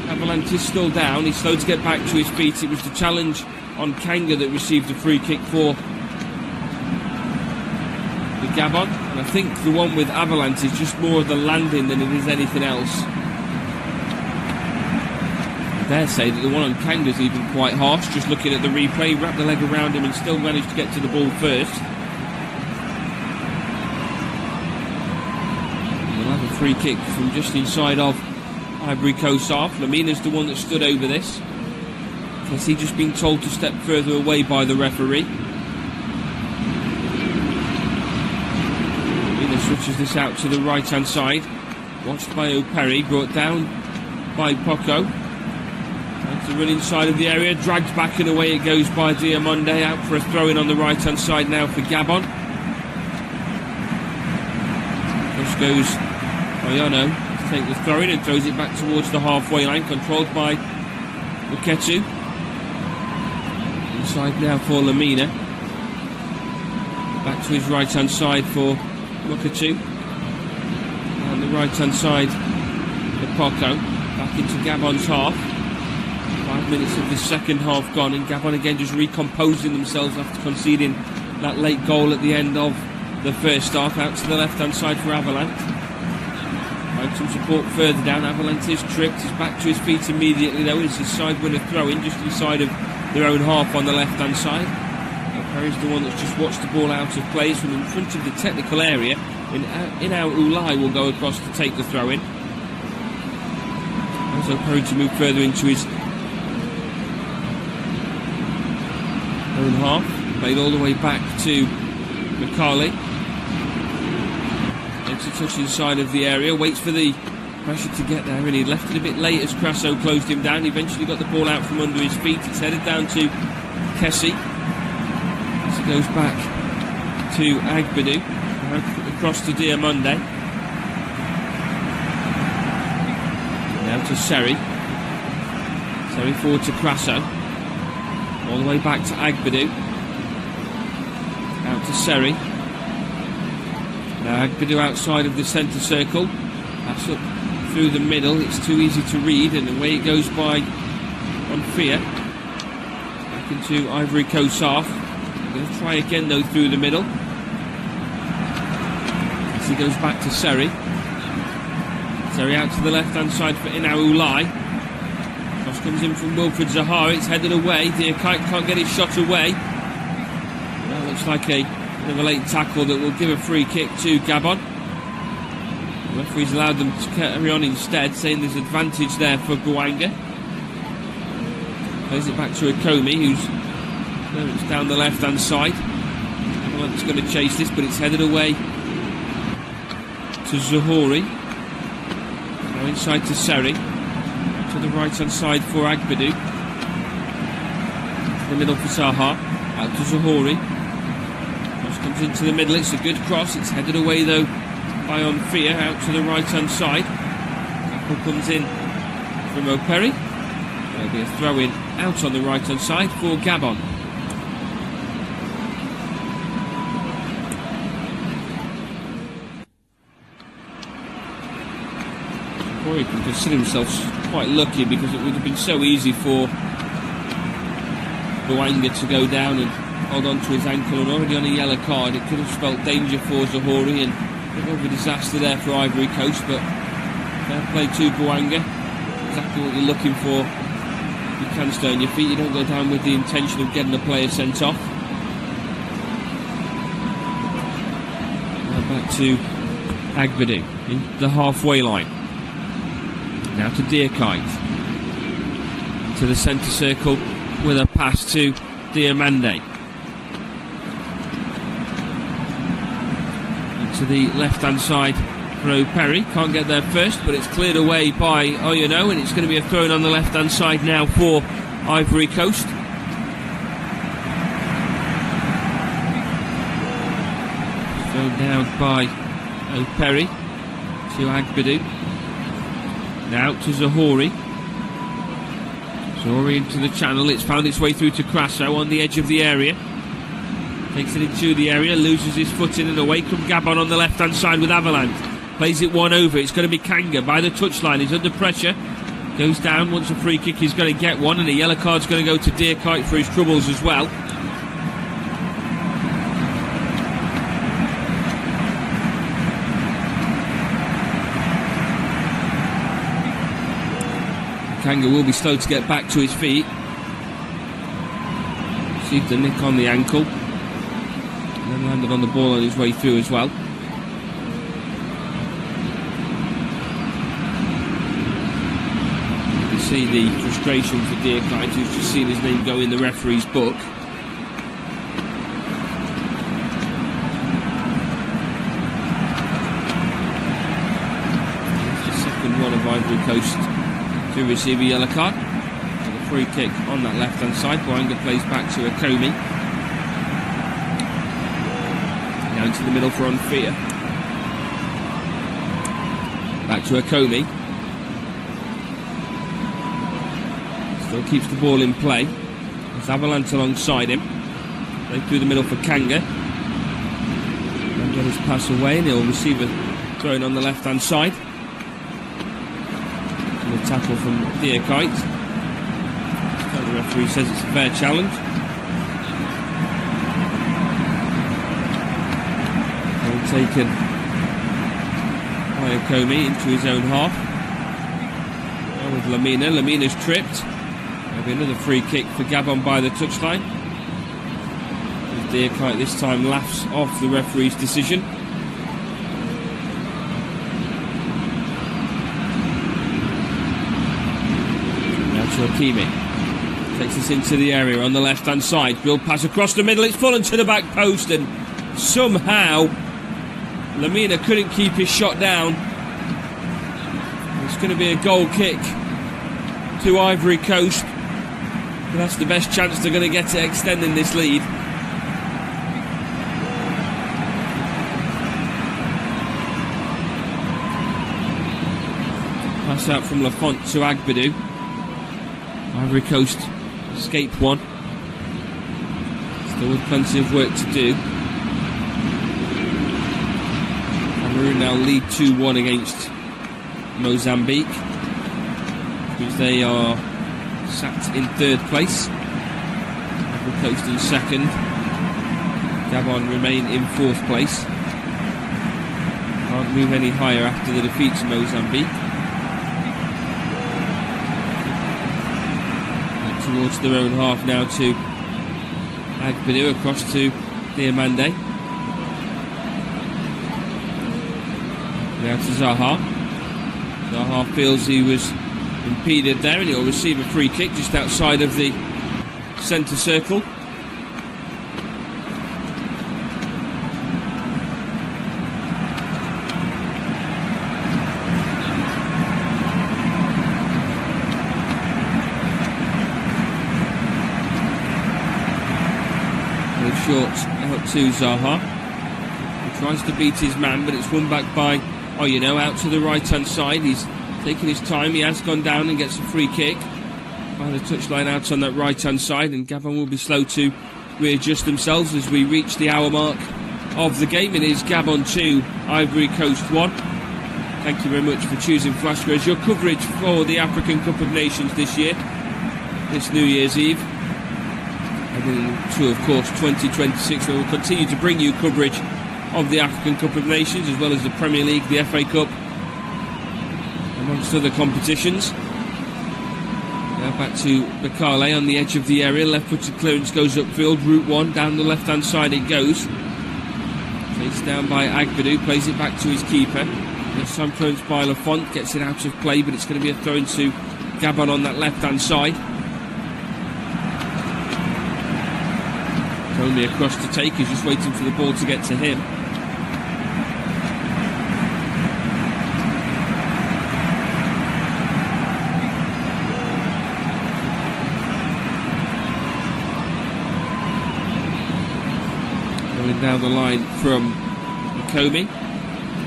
Avalanche is still down. He's slow to get back to his feet. It was the challenge on Kanga that received a free kick for the Gabon. And I think the one with Avalanche is just more of the landing than it is anything else. I dare say that the one on Kanga's even quite harsh. Just looking at the replay, wrapped the leg around him and still managed to get to the ball first. And we'll have a free kick from just inside of Ivory Coast half. Lamina's the one that stood over this. Has he just been told to step further away by the referee? Lamina switches this out to the right hand side. Watched by Operi, brought down by Poko. To run inside of the area, dragged back and away it goes by Diamonde, out for a throw-in on the right hand side now for Gabon. Cross goes Oyono to take the throw in and throws it back towards the halfway line, controlled by Uketu. Inside now for Lamina. Back to his right hand side for Muketu. On the right hand side for Poco. Back into Gabon's half. 5 minutes of the second half gone, and Gabon again just recomposing themselves after conceding that late goal at the end of the first half. Out to the left hand side for Avalanche. Find some support further down. Avalanche is tripped. He's back to his feet immediately though. It's his side winner throw in just inside of their own half on the left hand side. Perry's the one that's just watched the ball out of play from in front of the technical area. In-out Ulai will go across to take the throw in. Also Perry to move further into his own half. Played all the way back to McCarley. Gets a touch inside of the area. Waits for the pressure to get there, and he left it a bit late as Crasso closed him down. He eventually got the ball out from under his feet. It's headed down to Kessie. As he goes back to Agbadu. Across to Diamonde. Now to Seri. Seri forward to Crasso. All the way back to Agbadu. Out to Seri. Now Agbadu outside of the centre circle. That's up through the middle. It's too easy to read, and away it goes by on Fear. Back into Ivory Coast half. Going to try again though through the middle. As he goes back to Seri. Seri out to the left hand side for In-out Ulai. Cross comes in from Wilfred Zaha. It's headed away. Dearkite can't get his shot away. That looks like a bit of a late tackle that will give a free kick to Gabon. The referee's allowed them to carry on instead, saying there's advantage there for Bouanga. Plays it back to Akomi, who's down the left hand side. It's going to chase this, but it's headed away to Zuhuri. Now inside to Seri. To the right hand side for Agbadu. To the middle for Zaha. Out to Zuhuri. Cross comes into the middle. It's a good cross. It's headed away though by Onfia. Out to the right hand side. Tackle comes in from O'Perry. There'll be a throw in out on the right hand side for Gabon. He can consider himself quite lucky, because it would have been so easy for Bouanga to go down and hold on to his ankle, and already on a yellow card it could have spelt danger for Zuhuri and a bit of a disaster there for Ivory Coast. But fair play to Bouanga, exactly what you're looking for. You can stay on your feet, you don't go down with the intention of getting the player sent off. Now back to Agbadu in the halfway line. Now to Dearkite. To the centre circle with a pass to Diamande. To the left hand side for O'Perry. Can't get there first, but it's cleared away by Oyono, and it's going to be a throw in on the left hand side now for Ivory Coast. Thrown down by O'Perry to Agbadu. Now to Zuhuri. Zuhuri into the channel. It's found its way through to Crasso on the edge of the area. Takes it into the area, loses his footing, and away from Gabon on the left hand side with Avalanche. Plays it one over. It's going to be Kanga by the touchline. He's under pressure. Goes down, wants a free kick. He's going to get one, and a yellow card's going to go to Dearkite for his troubles as well. Kanga will be slow to get back to his feet. Received a nick on the ankle. And then landed on the ball on his way through as well. You can see the frustration for Dearkite, who's just seen his name go in the referee's book. That's the second one of Ivory Coast to receive a yellow card. So the free kick on that left hand side. Bouanga plays back to Akomi. Down to the middle for Onfia. Back to Akomi. Still keeps the ball in play. There's Avalanche alongside him. Right through the middle for Kanga. And get his pass away, and he'll receive a throw in on the left hand side. And a tackle from Diakite. The referee says it's a fair challenge. Well taken by Akomi into his own half. Now with Lamina. Lamina's tripped. There'll be another free kick for Gabon by the touchline. Diakite this time laughs off the referee's decision. Now to Hakimi. Takes us into the area on the left hand side. Build pass across the middle. It's fallen to the back post, and somehow Lamina couldn't keep his shot down. It's going to be a goal kick to Ivory Coast. But that's the best chance they're going to get at extending this lead. Pass out from Lafont to Agbadou. Ivory Coast escape one. Still with plenty of work to do. Cameroon now lead 2-1 against Mozambique, because they are sat in third place. Ivory Coast in second. Gabon remain in fourth place. Can't move any higher after the defeat to Mozambique. Towards their own half now to Agbadou, across to Diamande. Now to Zaha. Zaha feels he was impeded there, and he'll receive a free kick just outside of the centre circle. Short out to Zaha. He tries to beat his man, but it's won back by out to the right hand side. He's taking his time. He has gone down and gets a free kick by the touchline out on that right hand side, and Gabon will be slow to readjust themselves as we reach the hour mark of the game. It is Gabon 2, Ivory Coast 1. Thank you very much for choosing Flashco as your coverage for the African Cup of Nations this year, this New Year's Eve. To, of course, 2026, where we'll continue to bring you coverage of the African Cup of Nations, as well as the Premier League, the FA Cup, amongst other competitions. Now back to Bakale on the edge of the area. Left-footed clearance goes upfield. Route 1, down the left-hand side it goes. Chased down by Agbadou, plays it back to his keeper. This time clearance by Lafont, gets it out of play, but it's going to be a throw into Gabon on that left-hand side. Only across to take, he's just waiting for the ball to get to him. Going down the line from Akomi.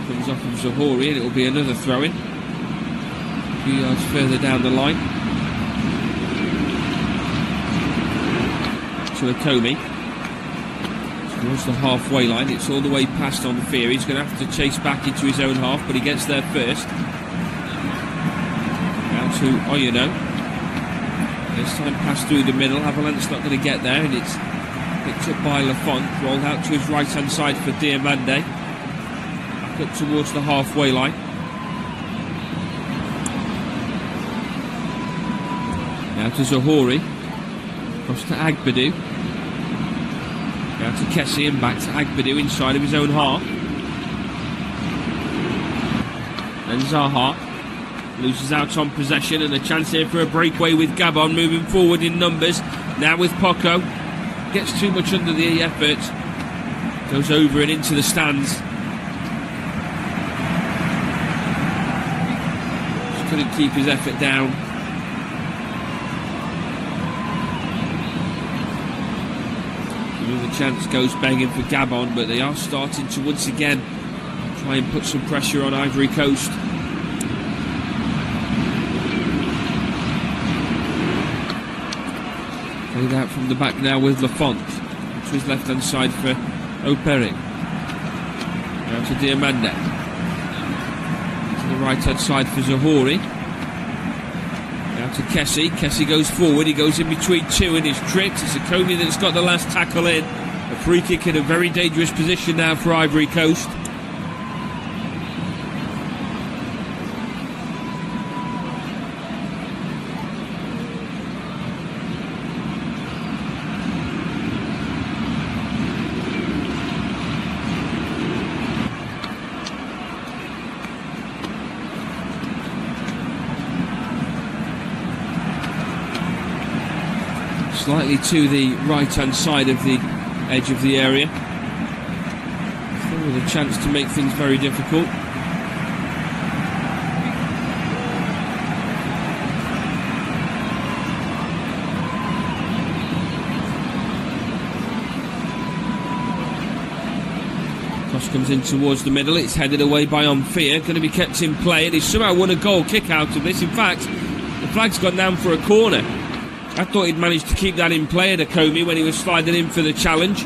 Comes off of Zahori, and it will be another throw-in. A few yards further down the line. To Akomi. Towards the halfway line. It's all the way past on Fear. He's going to have to chase back into his own half, but he gets there first. Now to Oyuno. This time pass through the middle. Avalanche's not going to get there, and it's picked up by Lafont. Rolled out to his right hand side for Diamande. Back up towards the halfway line. Now to Zahori. Across to Agbadou. Now to Kessie and back to Agbadou inside of his own half. Then Zaha loses out on possession, and a chance here for a breakaway with Gabon moving forward in numbers. Now with Poco. Gets too much under the effort. Goes over and into the stands. Just couldn't keep his effort down. The chance goes banging for Gabon, but they are starting to once again try and put some pressure on Ivory Coast. Played out from the back now with Lafont. To his left hand side for O'Perry. Now to Diamande. To the right hand side for Zahori. Now to Kessie. Kessie goes forward. He goes in between two and is tripped. It's Akoni that's got the last tackle in. A free kick in a very dangerous position now for Ivory Coast. Slightly to the right hand side of the edge of the area. Still with a chance to make things very difficult. Cross comes in towards the middle. It's headed away by Omphia. Going to be kept in play, and he's somehow won a goal kick out of this. In fact, the flag's gone down for a corner. I thought he'd managed to keep that in play at Akomi when he was sliding in for the challenge.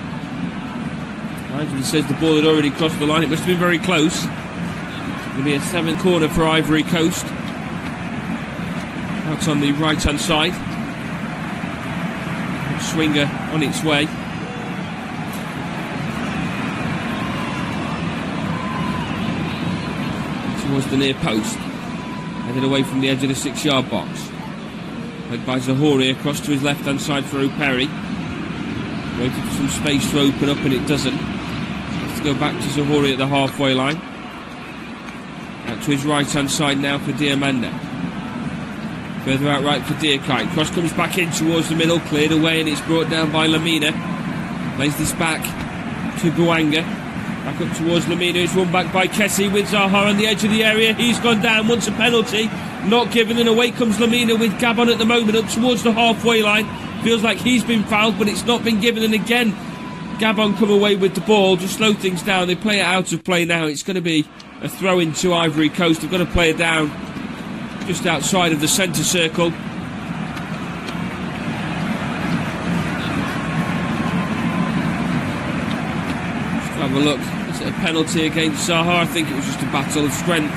Nigel says the ball had already crossed the line. It must have been very close. It's going to be a 7th corner for Ivory Coast. Out on the right hand side. Swinger on its way. Towards the near post. Headed away from the edge of the 6-yard box. Played by Zahori across to his left hand side for O'Perry. Waiting for some space to open up and it doesn't. Has to go back to Zahori at the halfway line. Out to his right hand side now for Diamande. Further out right for Diakite. Cross comes back in towards the middle, cleared away, and it's brought down by Lamina. Plays this back to Bouanga. Back up towards Lamina. It's run back by Kessie with Zaha on the edge of the area. He's gone down, wants a penalty. Not given, and away comes Lamina with Gabon at the moment up towards the halfway line. Feels like he's been fouled, but it's not been given, and again Gabon come away with the ball. Just slow things down. They play it out of play now. It's going to be a throw in to Ivory Coast. They've got to play it down just outside of the centre circle. Just have a look. Is it a penalty against Zaha? I think it was just a battle of strength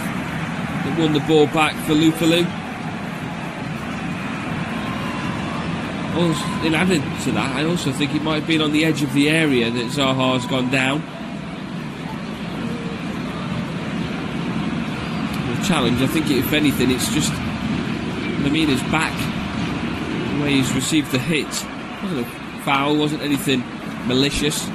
that won the ball back for Lufalu. In added to that, I also think it might have been on the edge of the area that Zaha's gone down. The challenge, I think if anything, it's just Lamina's back, the way he's received the hit. Wasn't a foul, wasn't anything malicious.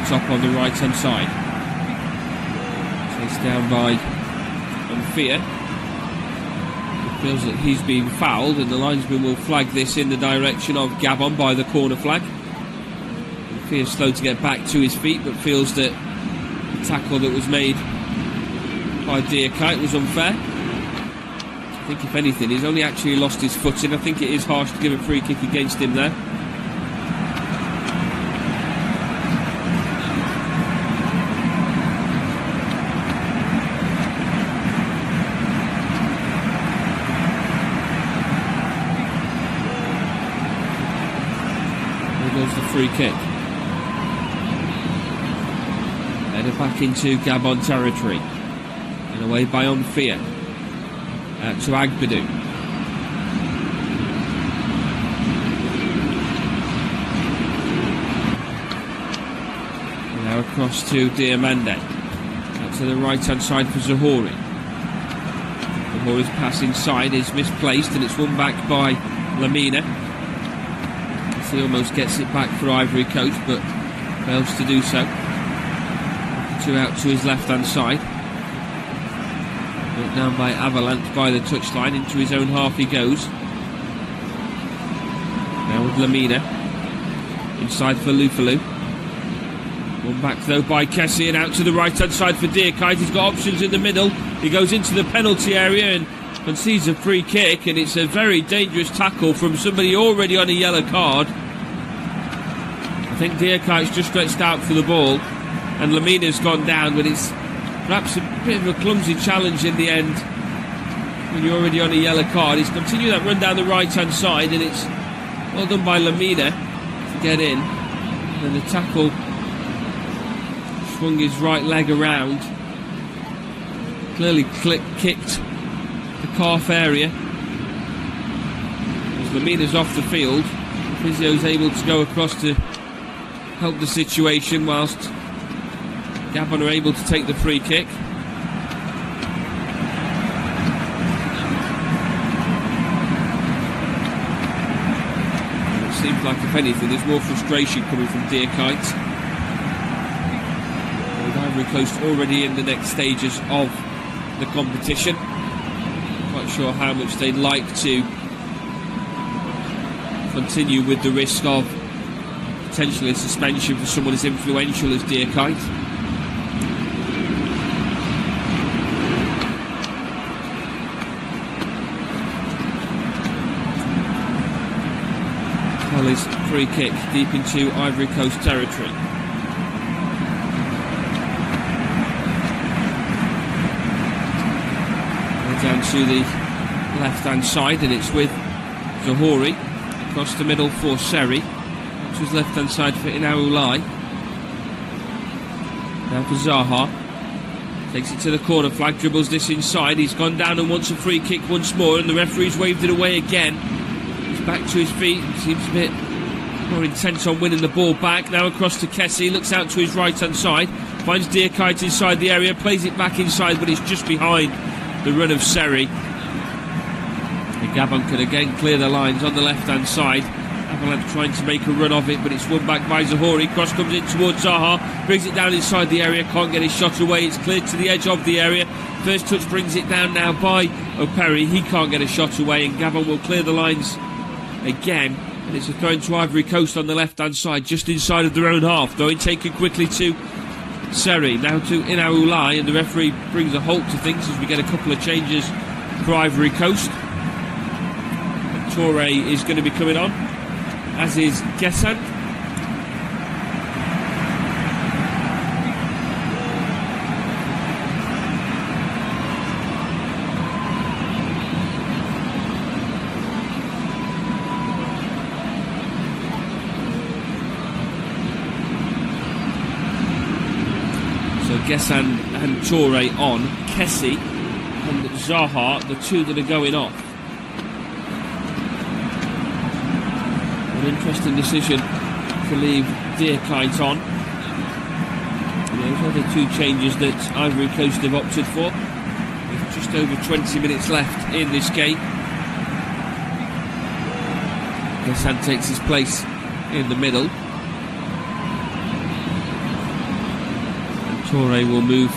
Top on the right hand side. Chased down by Omphia. It feels that he's been fouled, and the linesman will flag this in the direction of Gabon by the corner flag. Omphia slow to get back to his feet, but feels that the tackle that was made by Diakite was unfair. I think if anything, he's only actually lost his footing. I think it is harsh to give a free kick against him there. The free kick. Headed back into Gabon territory. And away by Omphia. To Agbadou. Now across to Diamande. Out to the right hand side for Zahori. Zahori's pass inside is misplaced and it's won back by Lamina. He almost gets it back for Ivory Coast, but fails to do so. Two out to his left hand side. Brought down by Avalanche by the touchline. Into his own half he goes. Now with Lamina. Inside for Lufalu. One back though by Kessie, and out to the right hand side for Diakite. He's got options in the middle. He goes into the penalty area and concedes a free kick, and it's a very dangerous tackle from somebody already on a yellow card. A think Diakite's just stretched out for the ball, and Lamina's gone down, but it's perhaps a bit of a clumsy challenge in the end when you're already on a yellow card. He's continued that run down the right-hand side, and it's well done by Lamina to get in. And the tackle swung his right leg around, clearly kicked the calf area. As Lamina's off the field, Physio's able to go across to help the situation, whilst Gabon are able to take the free kick. And it seems like, if anything, there's more frustration coming from Diakite. With Ivory Coast already in the next stages of the competition. Quite sure how much they'd like to continue with the risk of potentially a suspension for someone as influential as Diakite. Holly's free kick deep into Ivory Coast territory. Down to the left hand side, and it's with Zahori across the middle for Seri, to his left hand side for Inaulai. Now for Zaha, takes it to the corner flag, dribbles this inside, he's gone down and wants a free kick once more, and the referee's waved it away again. He's back to his feet, seems a bit more intense on winning the ball back. Now across to Kessie, looks out to his right hand side, finds Diakite inside the area, plays it back inside, but it's just behind the run of Seri. And Gabon can again clear the lines on the left hand side. Avalanche trying to make a run of it, but it's won back by Zahori. Cross comes in towards Zaha, brings it down inside the area, can't get his shot away. It's cleared to the edge of the area. First touch brings it down now by O'Perry. He can't get a shot away, and Gabon will clear the lines again. And it's a throw to Ivory Coast on the left hand side, just inside of their own half. Though taken quickly to Seri, now to Inaulai, and the referee brings a halt to things as we get a couple of changes for Ivory Coast. And Toure is going to be coming on, as is Gessan. Gessan and Toure on, Kessie and Zaha, the two that are going off. An interesting decision to leave Diakite on. And those are the two changes that Ivory Coast have opted for, with just over 20 minutes left in this game. Gessan takes his place in the middle. Toure will move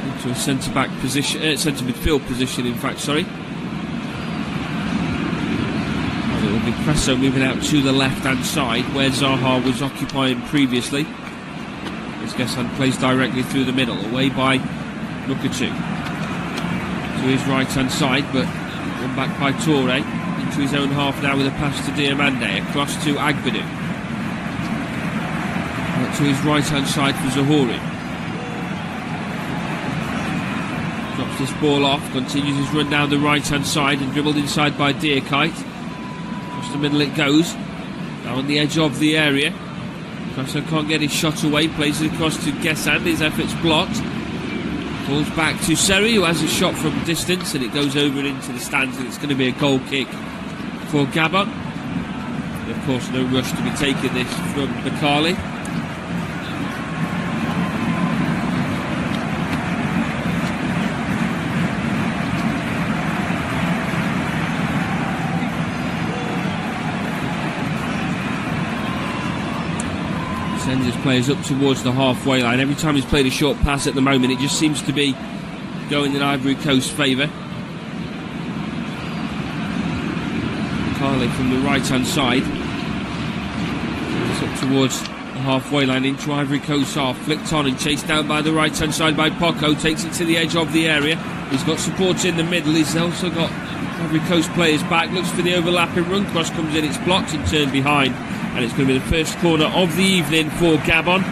into a centre-back position, centre midfield position, in fact, sorry. And it will be Presso moving out to the left-hand side, where Zaha was occupying previously. As Gessan plays directly through the middle, away by Nukachu. To his right-hand side, but one back by Toure. Into his own half now with a pass to Diamande, across to Agbadou. To his right-hand side for Zahori. Drops this ball off, continues his run down the right hand side and dribbled inside by Diakite. Across the middle it goes. Now on the edge of the area. Presso can't get his shot away, plays it across to Gessan, his effort's blocked. Falls back to Seri, who has a shot from distance, and it goes over and into the stands, and it's going to be a goal kick for Gabon. And of course no rush to be taking this from Bakali. Sends his players up towards the halfway line. Every time he's played a short pass at the moment, it just seems to be going in Ivory Coast's favour. Carly from the right hand side. It's up towards the halfway line into Ivory Coast's half. Flicked on and chased down by the right hand side by Poco. Takes it to the edge of the area. He's got support in the middle. He's also got Ivory Coast players back. Looks for the overlapping run. Cross comes in. It's blocked and turned behind and it's going to be the first corner of the evening for Gabon.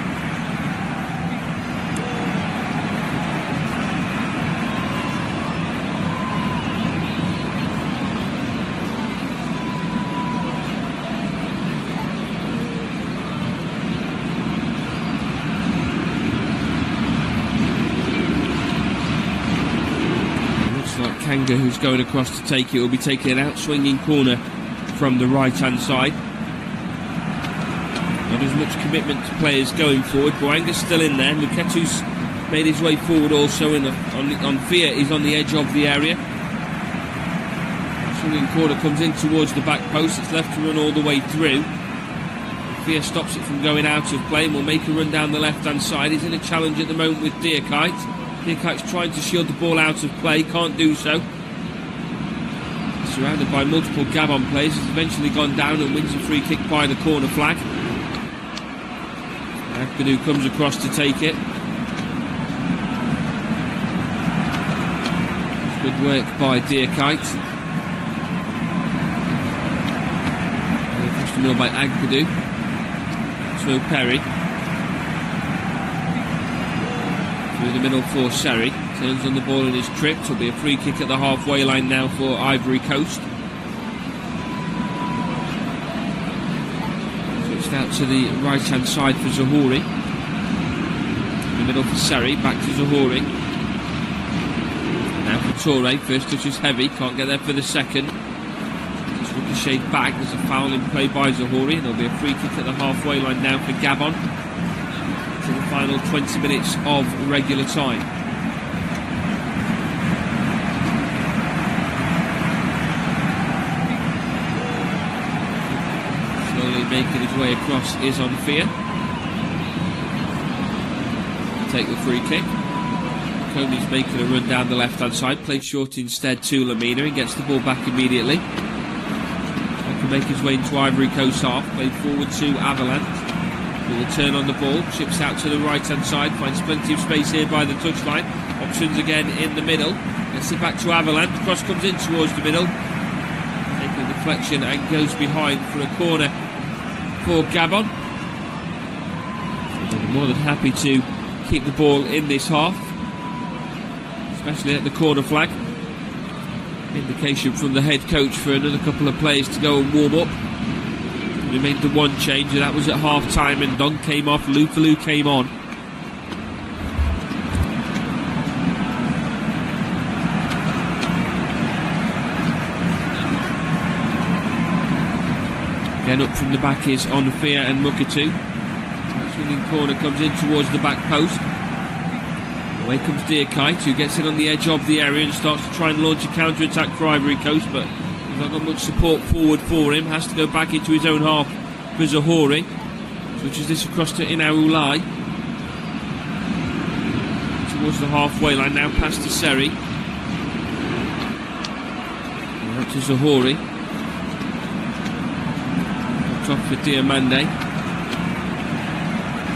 Kanga, who's going across to take it, will be taking an out-swinging corner from the right-hand side. Not as much commitment to players going forward. Boanga's still in there. Luketu's made his way forward also. On Fia is on the edge of the area. Swinging corner comes in towards the back post. It's left to run all the way through. Fia stops it from going out of play and will make a run down the left-hand side. He's in a challenge at the moment with Diakite. Diakite's trying to shield the ball out of play, can't do so. Surrounded by multiple Gabon players, has eventually gone down and wins a free kick by the corner flag. Agbadou comes across to take it. Good work by Diakite. Across the middle by Agbadou. So Perry. Through the middle for Seri. Turns on the ball in his trip. It'll be a free kick at the halfway line now for Ivory Coast. Switched out to the right hand side for Zahori. In the middle for Seri. Back to Zahori. Now for Toure. First touch is heavy. Can't get there for the second. Just ricocheted back. There's a foul in play by Zahori. There'll be a free kick at the halfway line now for Gabon. To the final 20 minutes of regular time. Slowly making his way across is on Fia. Take the free kick. Comey's making a run down the left hand side, plays short instead to Lamina and gets the ball back immediately. Can make his way into Ivory Coast half, played forward to Avalanche. Will turn on the ball, chips out to the right hand side, finds plenty of space here by the touchline. Options again in the middle, gets it back to Avalanche, cross comes in towards the middle, taking a deflection and goes behind for a corner for Gabon. They're more than happy to keep the ball in this half, especially at the corner flag. Indication from the head coach for another couple of players to go and warm up. We made the one change, and that was at half time, and Don came off, Lufalou came on. Again up from the back is on Fia and Mukatu. Swinging corner comes in towards the back post. Away comes Diakite, who gets in on the edge of the area and starts to try and launch a counter-attack for Ivory Coast, but he's not got much support forward for him. Has to go back into his own half for Zahori. Switches this across to Inaulai. Towards the halfway line, now past to Seri. Out to Zahori. Top for Diamande.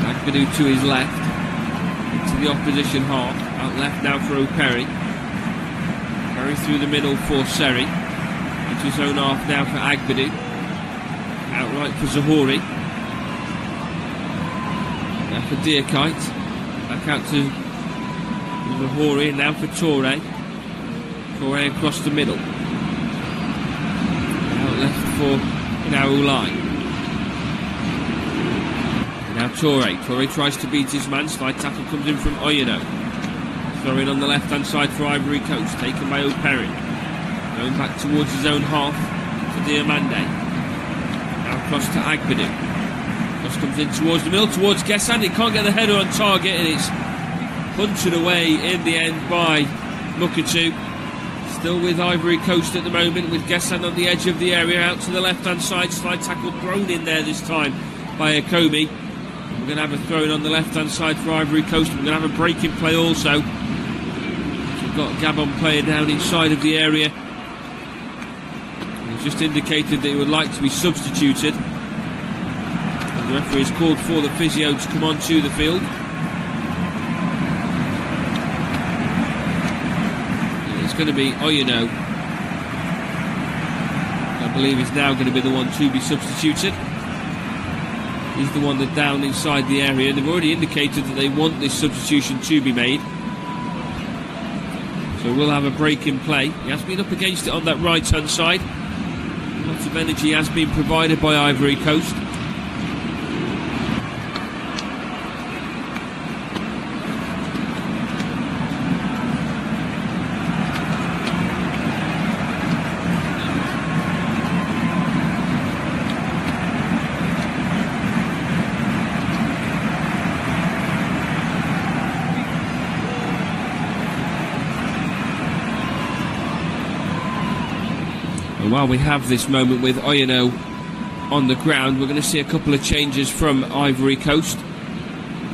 Agbadou to his left. Into the opposition half. Out left now for O'Perry. Perry through the middle for Seri. Into his own half now for Agbadou. Out right for Zahori. Now for Diakite. Back out to Zahori and now for Toure. Toure across the middle. Out left for Inaulai. Now Toure tries to beat his man. Slide tackle comes in from Oyeno. Throw in on the left hand side for Ivory Coast. Taken by O'Perry. Going back towards his own half to Diamande. Now across to Agbadou. Cross comes in towards the middle, towards Gessan. He can't get the header on target and it's punted away in the end by Mukatu. Still with Ivory Coast at the moment, with Gessan on the edge of the area. Out to the left hand side. Slide tackle thrown in there this time by Akomi. We're going to have a throw in on the left hand side for Ivory Coast. We're going to have a break in play also. We've got a Gabon player down inside of the area. He's just indicated that he would like to be substituted. And the referee has called for the physio to come onto the field. And it's going to be Oyeno. I believe is now going to be the one to be substituted. is the one that's down inside the area. They've already indicated that they want this substitution to be made. So we'll have a break in play. He has been up against it on that right hand side. Lots of energy has been provided by Ivory Coast. While we have this moment with Oyeno on the ground, we're going to see a couple of changes from Ivory Coast.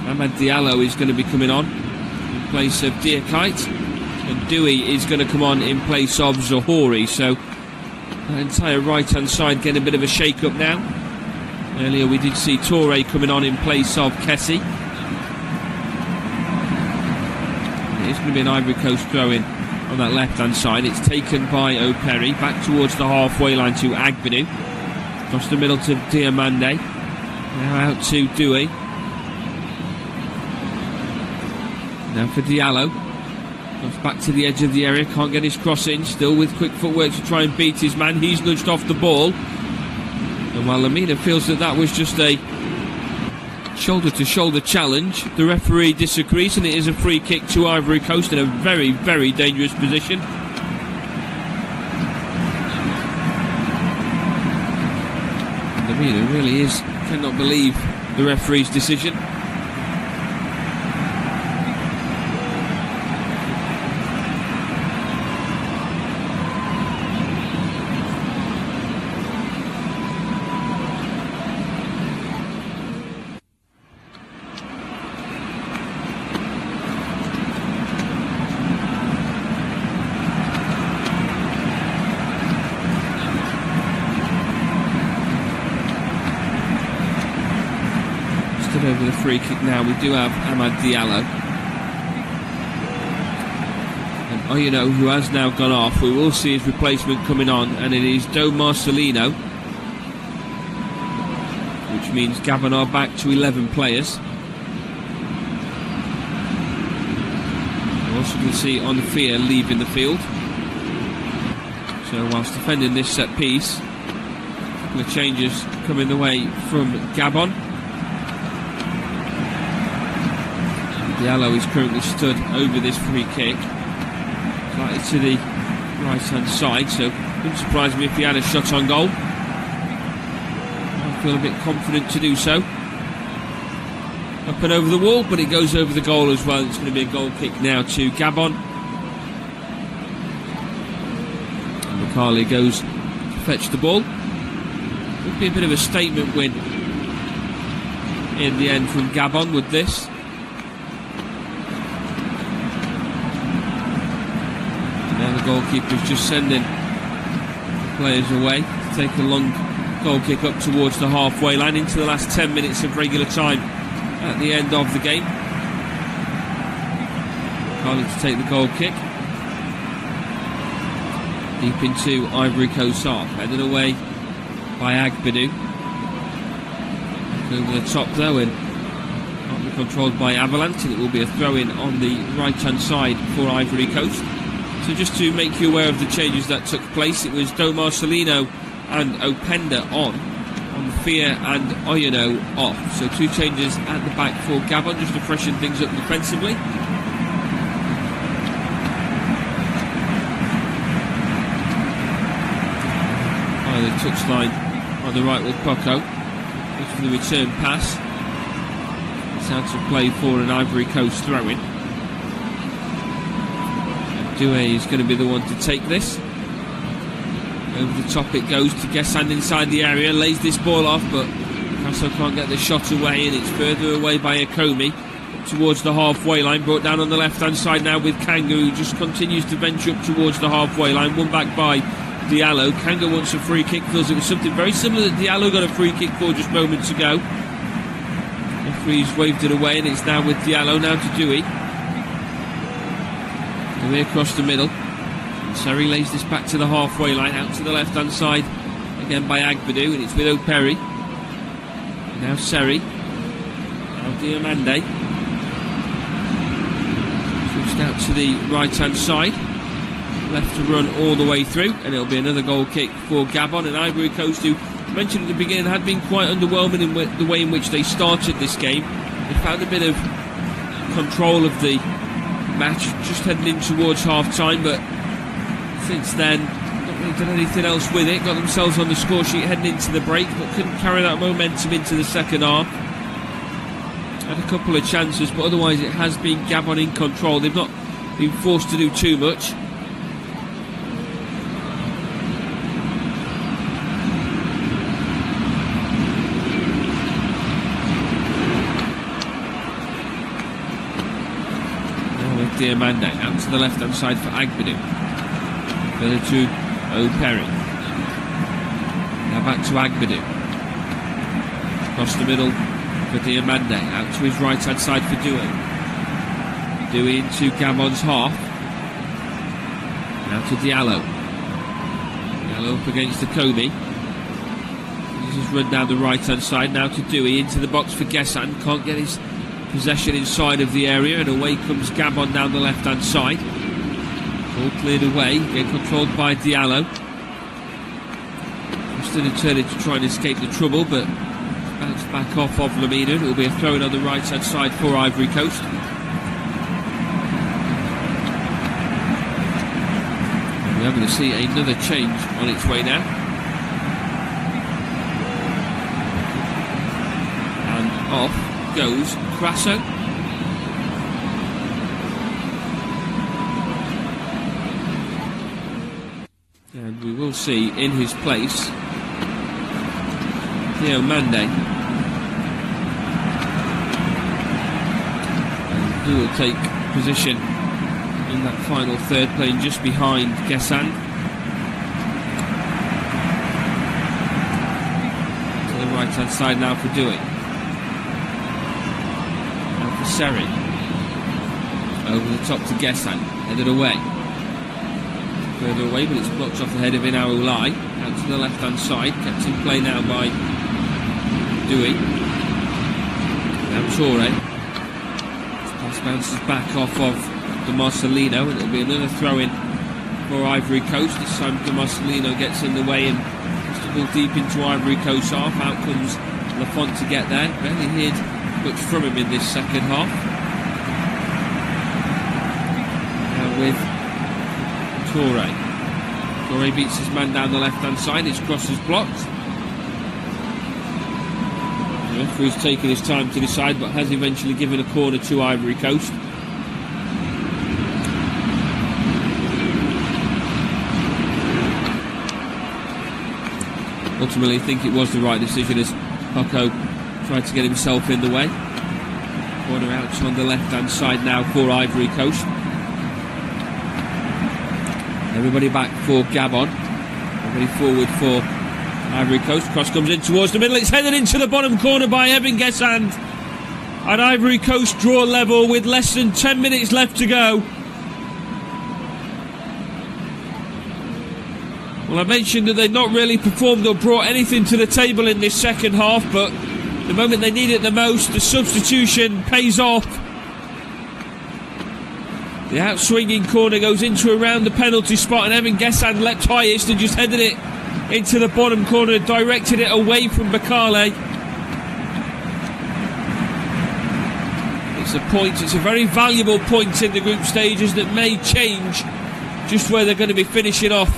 Ahmad Diallo is going to be coming on in place of Diakite, and Dewey is going to come on in place of Zohori. So that entire right hand side getting a bit of a shake up now. Earlier we did see Toure coming on in place of Kessie. It's going to be an Ivory Coast throw in on that left hand side. It's taken by O'Perry back towards the halfway line to Agbedu, across the middle to Diamande, now out to Dewey, now for Diallo, goes back to the edge of the area, can't get his cross in, still with quick footwork to try and beat his man. He's nudged off the ball, and while Lamina feels that that was just a shoulder to shoulder challenge, the referee disagrees, and it is a free kick to Ivory Coast in a very, very dangerous position. Lamina really cannot believe the referee's decision. Over the free kick now, we do have Ahmad Diallo, and Oyeno, who has now gone off. We will see his replacement coming on, and it is Do Marcelino, which means Gabon are back to 11 players. We also can see Onfia leaving the field. So whilst defending this set piece, a couple of changes coming the way from Gabon. Diallo is currently stood over this free kick, slightly to the right hand side, so it wouldn't surprise me if he had a shot on goal. I feel a bit confident to do so. Up and over the wall, but it goes over the goal as well. It's going to be a goal kick now to Gabon. And Bakali goes to fetch the ball. Would be a bit of a statement win in the end from Gabon with this. Goalkeeper's just sending the players away to take a long goal kick up towards the halfway line into the last 10 minutes of regular time at the end of the game. Carly to take the goal kick deep into Ivory Coast half, headed away by Agbedu. Over the top though, and can't be controlled by Avalanche, and it will be a throw in on the right hand side for Ivory Coast. So just to make you aware of the changes that took place, it was Do Marcelino and Openda on Fear and Oyeno off. So two changes at the back for Gabon, just to freshen things up defensively. Oh, the touchline on the right with Poco. Looks for the return pass. It's out to play for an Ivory Coast throw-in. Doué is going to be the one to take this. Over the top it goes to Gessan inside the area, lays this ball off, but Picasso can't get the shot away, and it's further away by Akomi towards the halfway line. Brought down on the left hand side now with Kanga, who just continues to venture up towards the halfway line. Won back by Diallo. Kanga wants a free kick, feels it was something very similar that Diallo got a free kick for just moments ago. Referee's waved it away, and it's now with Diallo, now to Dewey. Away across the middle. And Seri lays this back to the halfway line, out to the left hand side again by Agbedu, and it's with O'Perry. Now Seri. Now Diomande. Switched out to the right-hand side. Left to run all the way through, and it'll be another goal kick for Gabon. And Ivory Coast, who mentioned at the beginning, had been quite underwhelming in the way in which they started this game. They found a bit of control of the match just heading in towards half-time, but since then, not really done anything else with it. Got themselves on the score sheet heading into the break, but couldn't carry that momentum into the second half. Had a couple of chances, but otherwise it has been Gabon in control. They've not been forced to do too much. Diomande out to the left hand side for Agbadou. Further to O'Perry. Now back to Agbadou. Across the middle for Diomande. Out to his right hand side for Doué. Doué into Gabon's half. Now to Diallo. Diallo up against the Kobe. This is run down the right hand side. Now to Doué into the box for Gessan. Can't get his possession inside of the area, and away comes Gabon down the left hand side. All cleared away, get controlled by Diallo. Still intended to try and escape the trouble, but bounced back off of Lamina. It will be a throw in on the right hand side for Ivory Coast. And we are going to see another change on its way now. And off goes Crasso. And we will see in his place Diomande, who will take position in that final third, playing just behind Gessan. To the right hand side now for Doué. Seri over the top to Gessan, headed away, further away, but it's blocked off the head of Inaoulai. Out to the left hand side, kept in play now by Doué. Now Toure. Pass bounces back off of De Marcelino, and it'll be another throw in for Ivory Coast. This time De Marcelino gets in the way and has to ball deep into Ivory Coast half. Out comes Lafont to get there, barely hit much from him in this second half. Now with Toure. Toure beats his man down the left hand side. His cross is blocked. The referee's taken his time to decide, but has eventually given a corner to Ivory Coast. Ultimately, I think it was the right decision as Hoko tried to get himself in the way. Corner out on the left hand side now for Ivory Coast. Everybody back for Gabon. Everybody forward for Ivory Coast. Cross comes in towards the middle. It's headed into the bottom corner by Eben Gessan. And Ivory Coast draw level with less than 10 minutes left to go. Well, I mentioned that they'd not really performed or brought anything to the table in this second half, but the moment they need it the most, the substitution pays off. The out-swinging corner goes into around the penalty spot, and Eben Gessan leapt highest and just headed it into the bottom corner, directed it away from Bakale. It's a point, it's a very valuable point in the group stages that may change just where they're going to be finishing off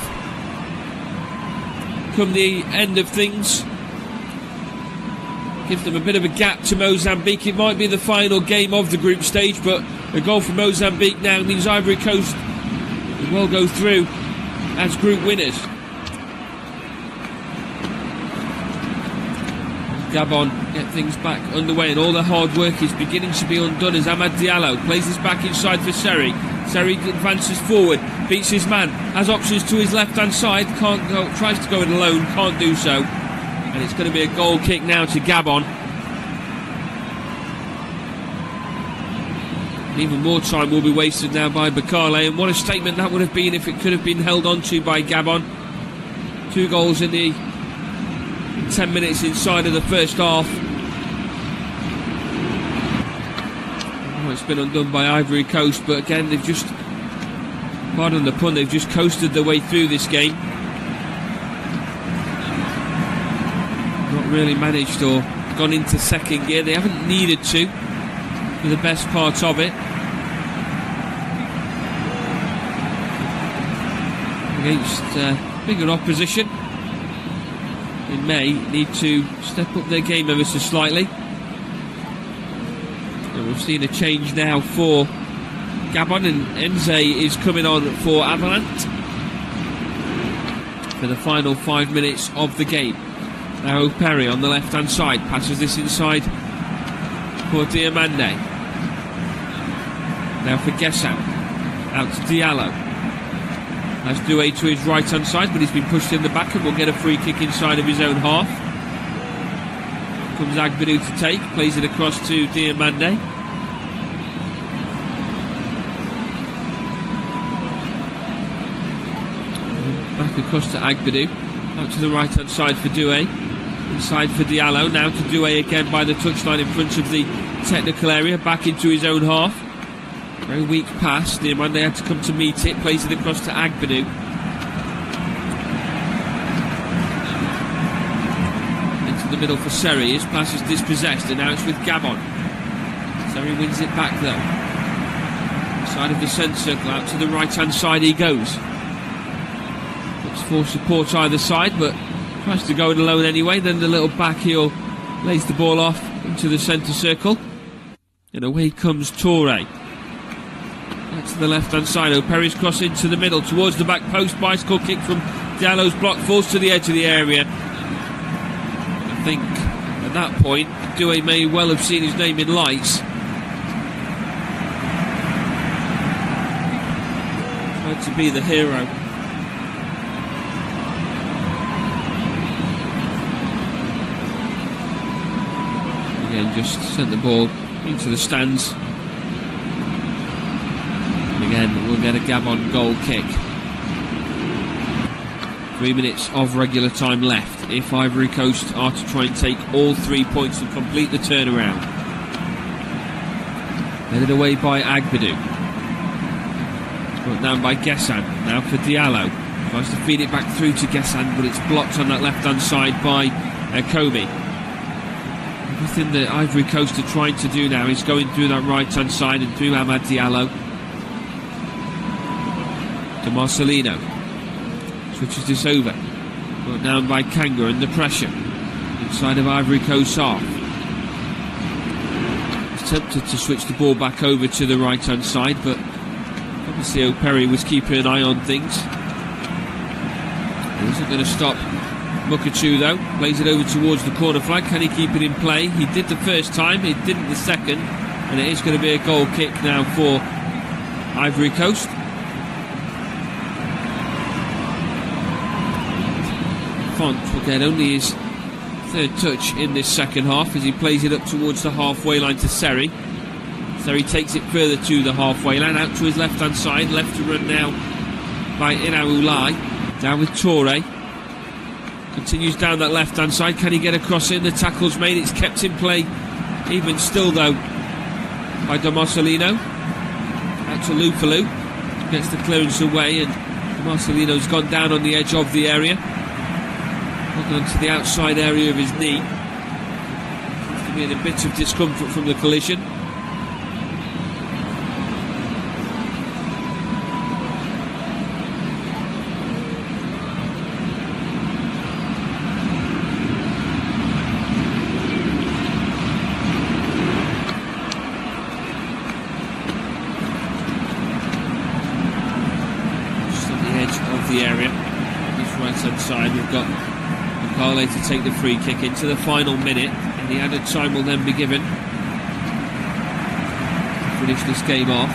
come the end of things. Gives them a bit of a gap to Mozambique. It might be the final game of the group stage, but a goal for Mozambique now means Ivory Coast will go through as group winners. Gabon get things back underway, and all their hard work is beginning to be undone as Amad Diallo plays this back inside for Seri. Seri advances forward, beats his man, has options to his left hand side, can't go, tries to go it alone, can't do so. And it's going to be a goal kick now to Gabon. And even more time will be wasted now by Bakale, and what a statement that would have been if it could have been held on to by Gabon. 2 goals in the 10 minutes inside of the first half. Oh, it's been undone by Ivory Coast, but again, they've just, pardon the pun, they've just coasted their way through this game. Not really managed or gone into second gear. They haven't needed to for the best part of it. Against bigger opposition, they may need to step up their game ever so slightly. And we've seen a change now for Gabon, and Enze is coming on for Avalanche for the final 5 minutes of the game. Now Perry on the left hand side passes this inside for Diomande. Now for Gessan, out to Diallo. Has Doué to his right hand side, but he's been pushed in the back and will get a free kick inside of his own half. Comes Agbadou to take, plays it across to Diomande. Back across to Agbadou, out to the right hand side for Doué. Inside for Diallo, now to Doué again by the touchline in front of the technical area, back into his own half. Very weak pass, Diomande had to come to meet it, plays it across to Agbadou. Into the middle for Seri, his pass is dispossessed and now it's with Gabon. Seri wins it back though. Side of the centre circle, out to the right hand side he goes. Looks for support either side, but tries to go it alone anyway. Then the little back heel lays the ball off into the centre circle. And away comes Touré. Back to the left hand side. O'Perry's cross into the middle towards the back post. Bicycle kick from Diallo's block, falls to the edge of the area. I think at that point Doué may well have seen his name in lights. Tried to be the hero. Again, just sent the ball into the stands. And again, we'll get a Gabon goal kick. 3 minutes of regular time left if Ivory Coast are to try and take all 3 points and complete the turnaround. Headed away by Agbadou. Brought down by Gessan. Now for Diallo. Tries to feed it back through to Gessan, but it's blocked on that left hand side by Kobe. Everything that Ivory Coast are trying to do now is going through that right hand side and through Amad Diallo. To Marcelino. Switches this over. Brought down by Kanga under pressure. Inside of Ivory Coast half. He's tempted to switch the ball back over to the right hand side, but obviously O'Perry was keeping an eye on things. He wasn't going to stop Mukatu though. Plays it over towards the corner flag. Can he keep it in play? He did the first time, he didn't the second, and it is going to be a goal kick now for Ivory Coast. Font will get only his third touch in this second half as he plays it up towards the halfway line to Seri. Seri takes it further to the halfway line, out to his left hand side, left to run now by Inaulai. Down with Touré. Continues down that left hand side. Can he get across in? The tackle's made. It's kept in play even still though by Marcelino. Out to Lufalou. Gets the clearance away and Marcelino's gone down on the edge of the area. Gone to the outside area of his knee. Seems to be in a bit of discomfort from the collision. Just on the edge of the area. On this right hand side we've got Carle to take the free kick into the final minute, and the added time will then be given to finish this game off.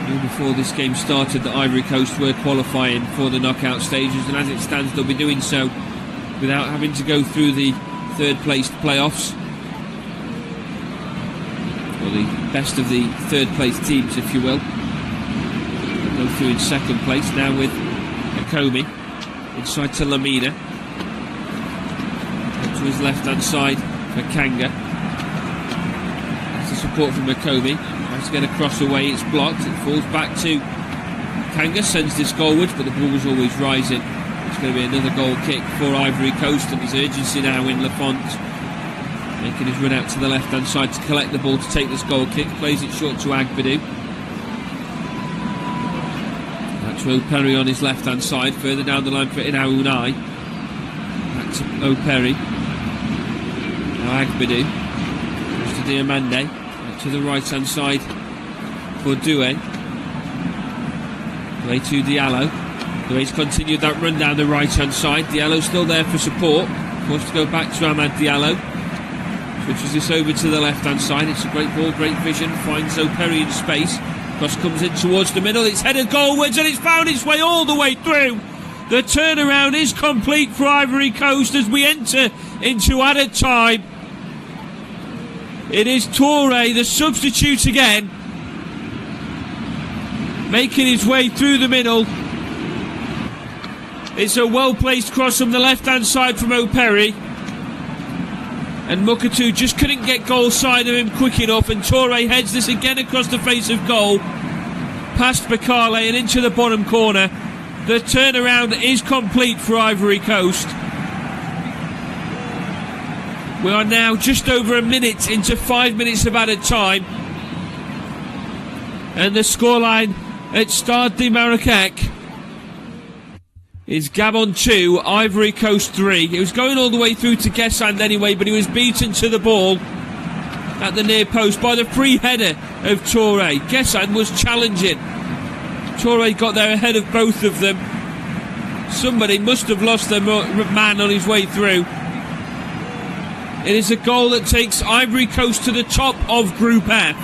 Knew before this game started that Ivory Coast were qualifying for the knockout stages, and as it stands they'll be doing so without having to go through the third placed playoffs, or the best of the third placed teams if you will. They'll go through in second place now with Akomi inside to Lamina. To his left hand side for Kanga. As to support from Makomi. Tries to get a cross away, it's blocked, it falls back to Kanga, sends this goalwards, but the ball was always rising. It's going to be another goal kick for Ivory Coast, and his urgency now in Lafont, making his run out to the left hand side to collect the ball to take this goal kick, plays it short to Agbadu. That's O'Perry on his left hand side, further down the line for Inaunai. Back to O'Perry. Now Agbadu. Goes to Diamande. Back to the right hand side for Doué. Way to Diallo. Doué's continued that run down the right hand side. Diallo's still there for support. Wants to go back to Amad Diallo. Switches this over to the left hand side. It's a great ball, great vision. Finds O'Perry in space. Cross comes in towards the middle. It's headed goalwards and it's found its way all the way through. The turnaround is complete for Ivory Coast as we enter into added time. It is Touré, the substitute again, making his way through the middle. It's a well-placed cross from the left-hand side from O'Perry. And Mukatu just couldn't get goal side of him quick enough, and Touré heads this again across the face of goal. Past Bakale and into the bottom corner. The turnaround is complete for Ivory Coast. We are now just over a minute into 5 minutes of added time. And the scoreline at Stade de Marrakech is Gabon 2, Ivory Coast 3. It was going all the way through to Guessand anyway, but he was beaten to the ball at the near post by the free header of Touré. Guessand was challenging. Touré got there ahead of both of them. Somebody must have lost their man on his way through. It is a goal that takes Ivory Coast to the top of Group F.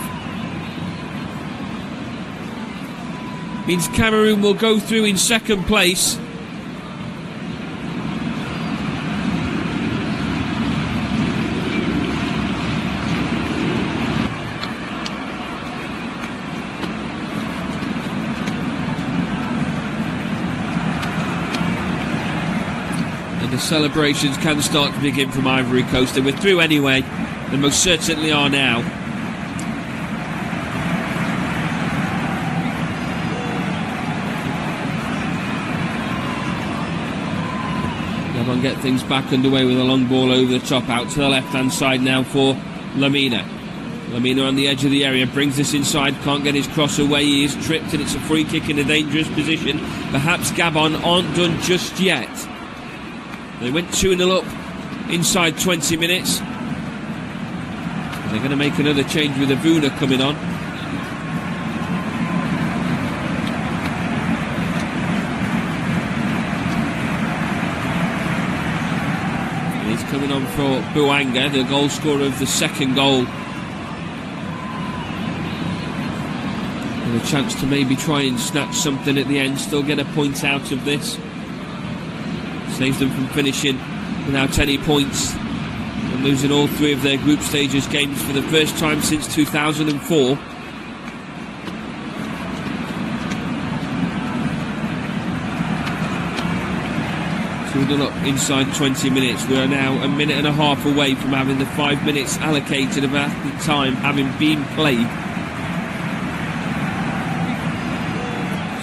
Means Cameroon will go through in second place. Celebrations can start to begin from Ivory Coast. They were through anyway, they most certainly are now. Gabon get things back underway with a long ball over the top, out to the left hand side now for Lamina. Lamina on the edge of the area, brings this inside, can't get his cross away, he is tripped and it's a free kick in a dangerous position. Perhaps Gabon aren't done just yet. They went 2-0 up inside 20 minutes. They're going to make another change with Avuna coming on. And he's coming on for Bouanga, the goal scorer of the second goal. And a chance to maybe try and snatch something at the end, still get a point out of this. Saves them from finishing without any points and losing all three of their group stages games for the first time since 2004. Two up inside 20 minutes. We are now a minute and a half away from having the 5 minutes allocated of the time having been played.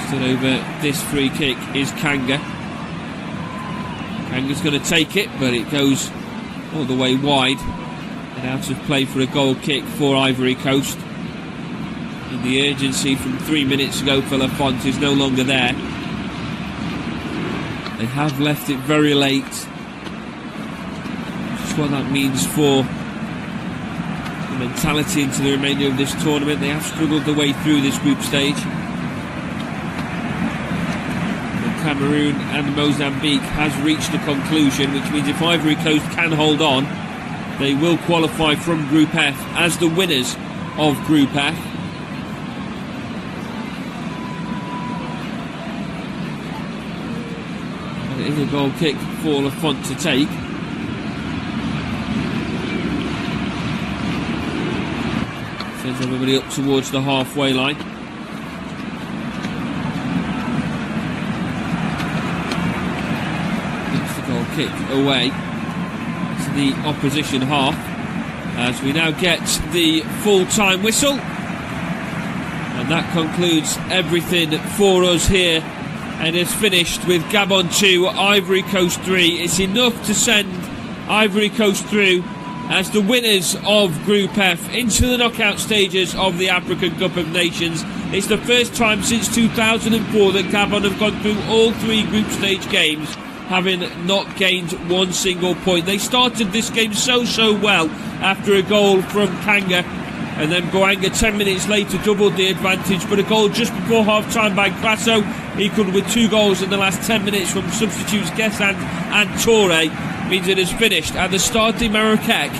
Stood over this free kick is Kanga. Kanga's going to take it, but it goes all the way wide and out of play for a goal kick for Ivory Coast. And the urgency from 3 minutes ago for Lafont is no longer there. They have left it very late. Just what that means for the mentality into the remainder of this tournament. They have struggled their way through this group stage. Cameroon and Mozambique has reached a conclusion, which means if Ivory Coast can hold on, they will qualify from Group F as the winners of Group F. And it is a goal kick for Lafont to take. Sends everybody up towards the halfway line. Kick away to the opposition half. as we now get the full-time whistle. And that concludes everything for us here. And it's finished with Gabon 2, Ivory Coast 3. It's enough to send Ivory Coast through as the winners of Group F into the knockout stages of the African Cup of Nations. It's the first time since 2004 that Gabon have gone through all 3 group stage games, having not gained one single point. They started this game so well after a goal from Kanga, and then Boanga 10 minutes later doubled the advantage, but a goal just before half-time by Grasso, equalled with 2 goals in the last 10 minutes from substitutes Guessant and Toure, means it is finished at the Stade Marocain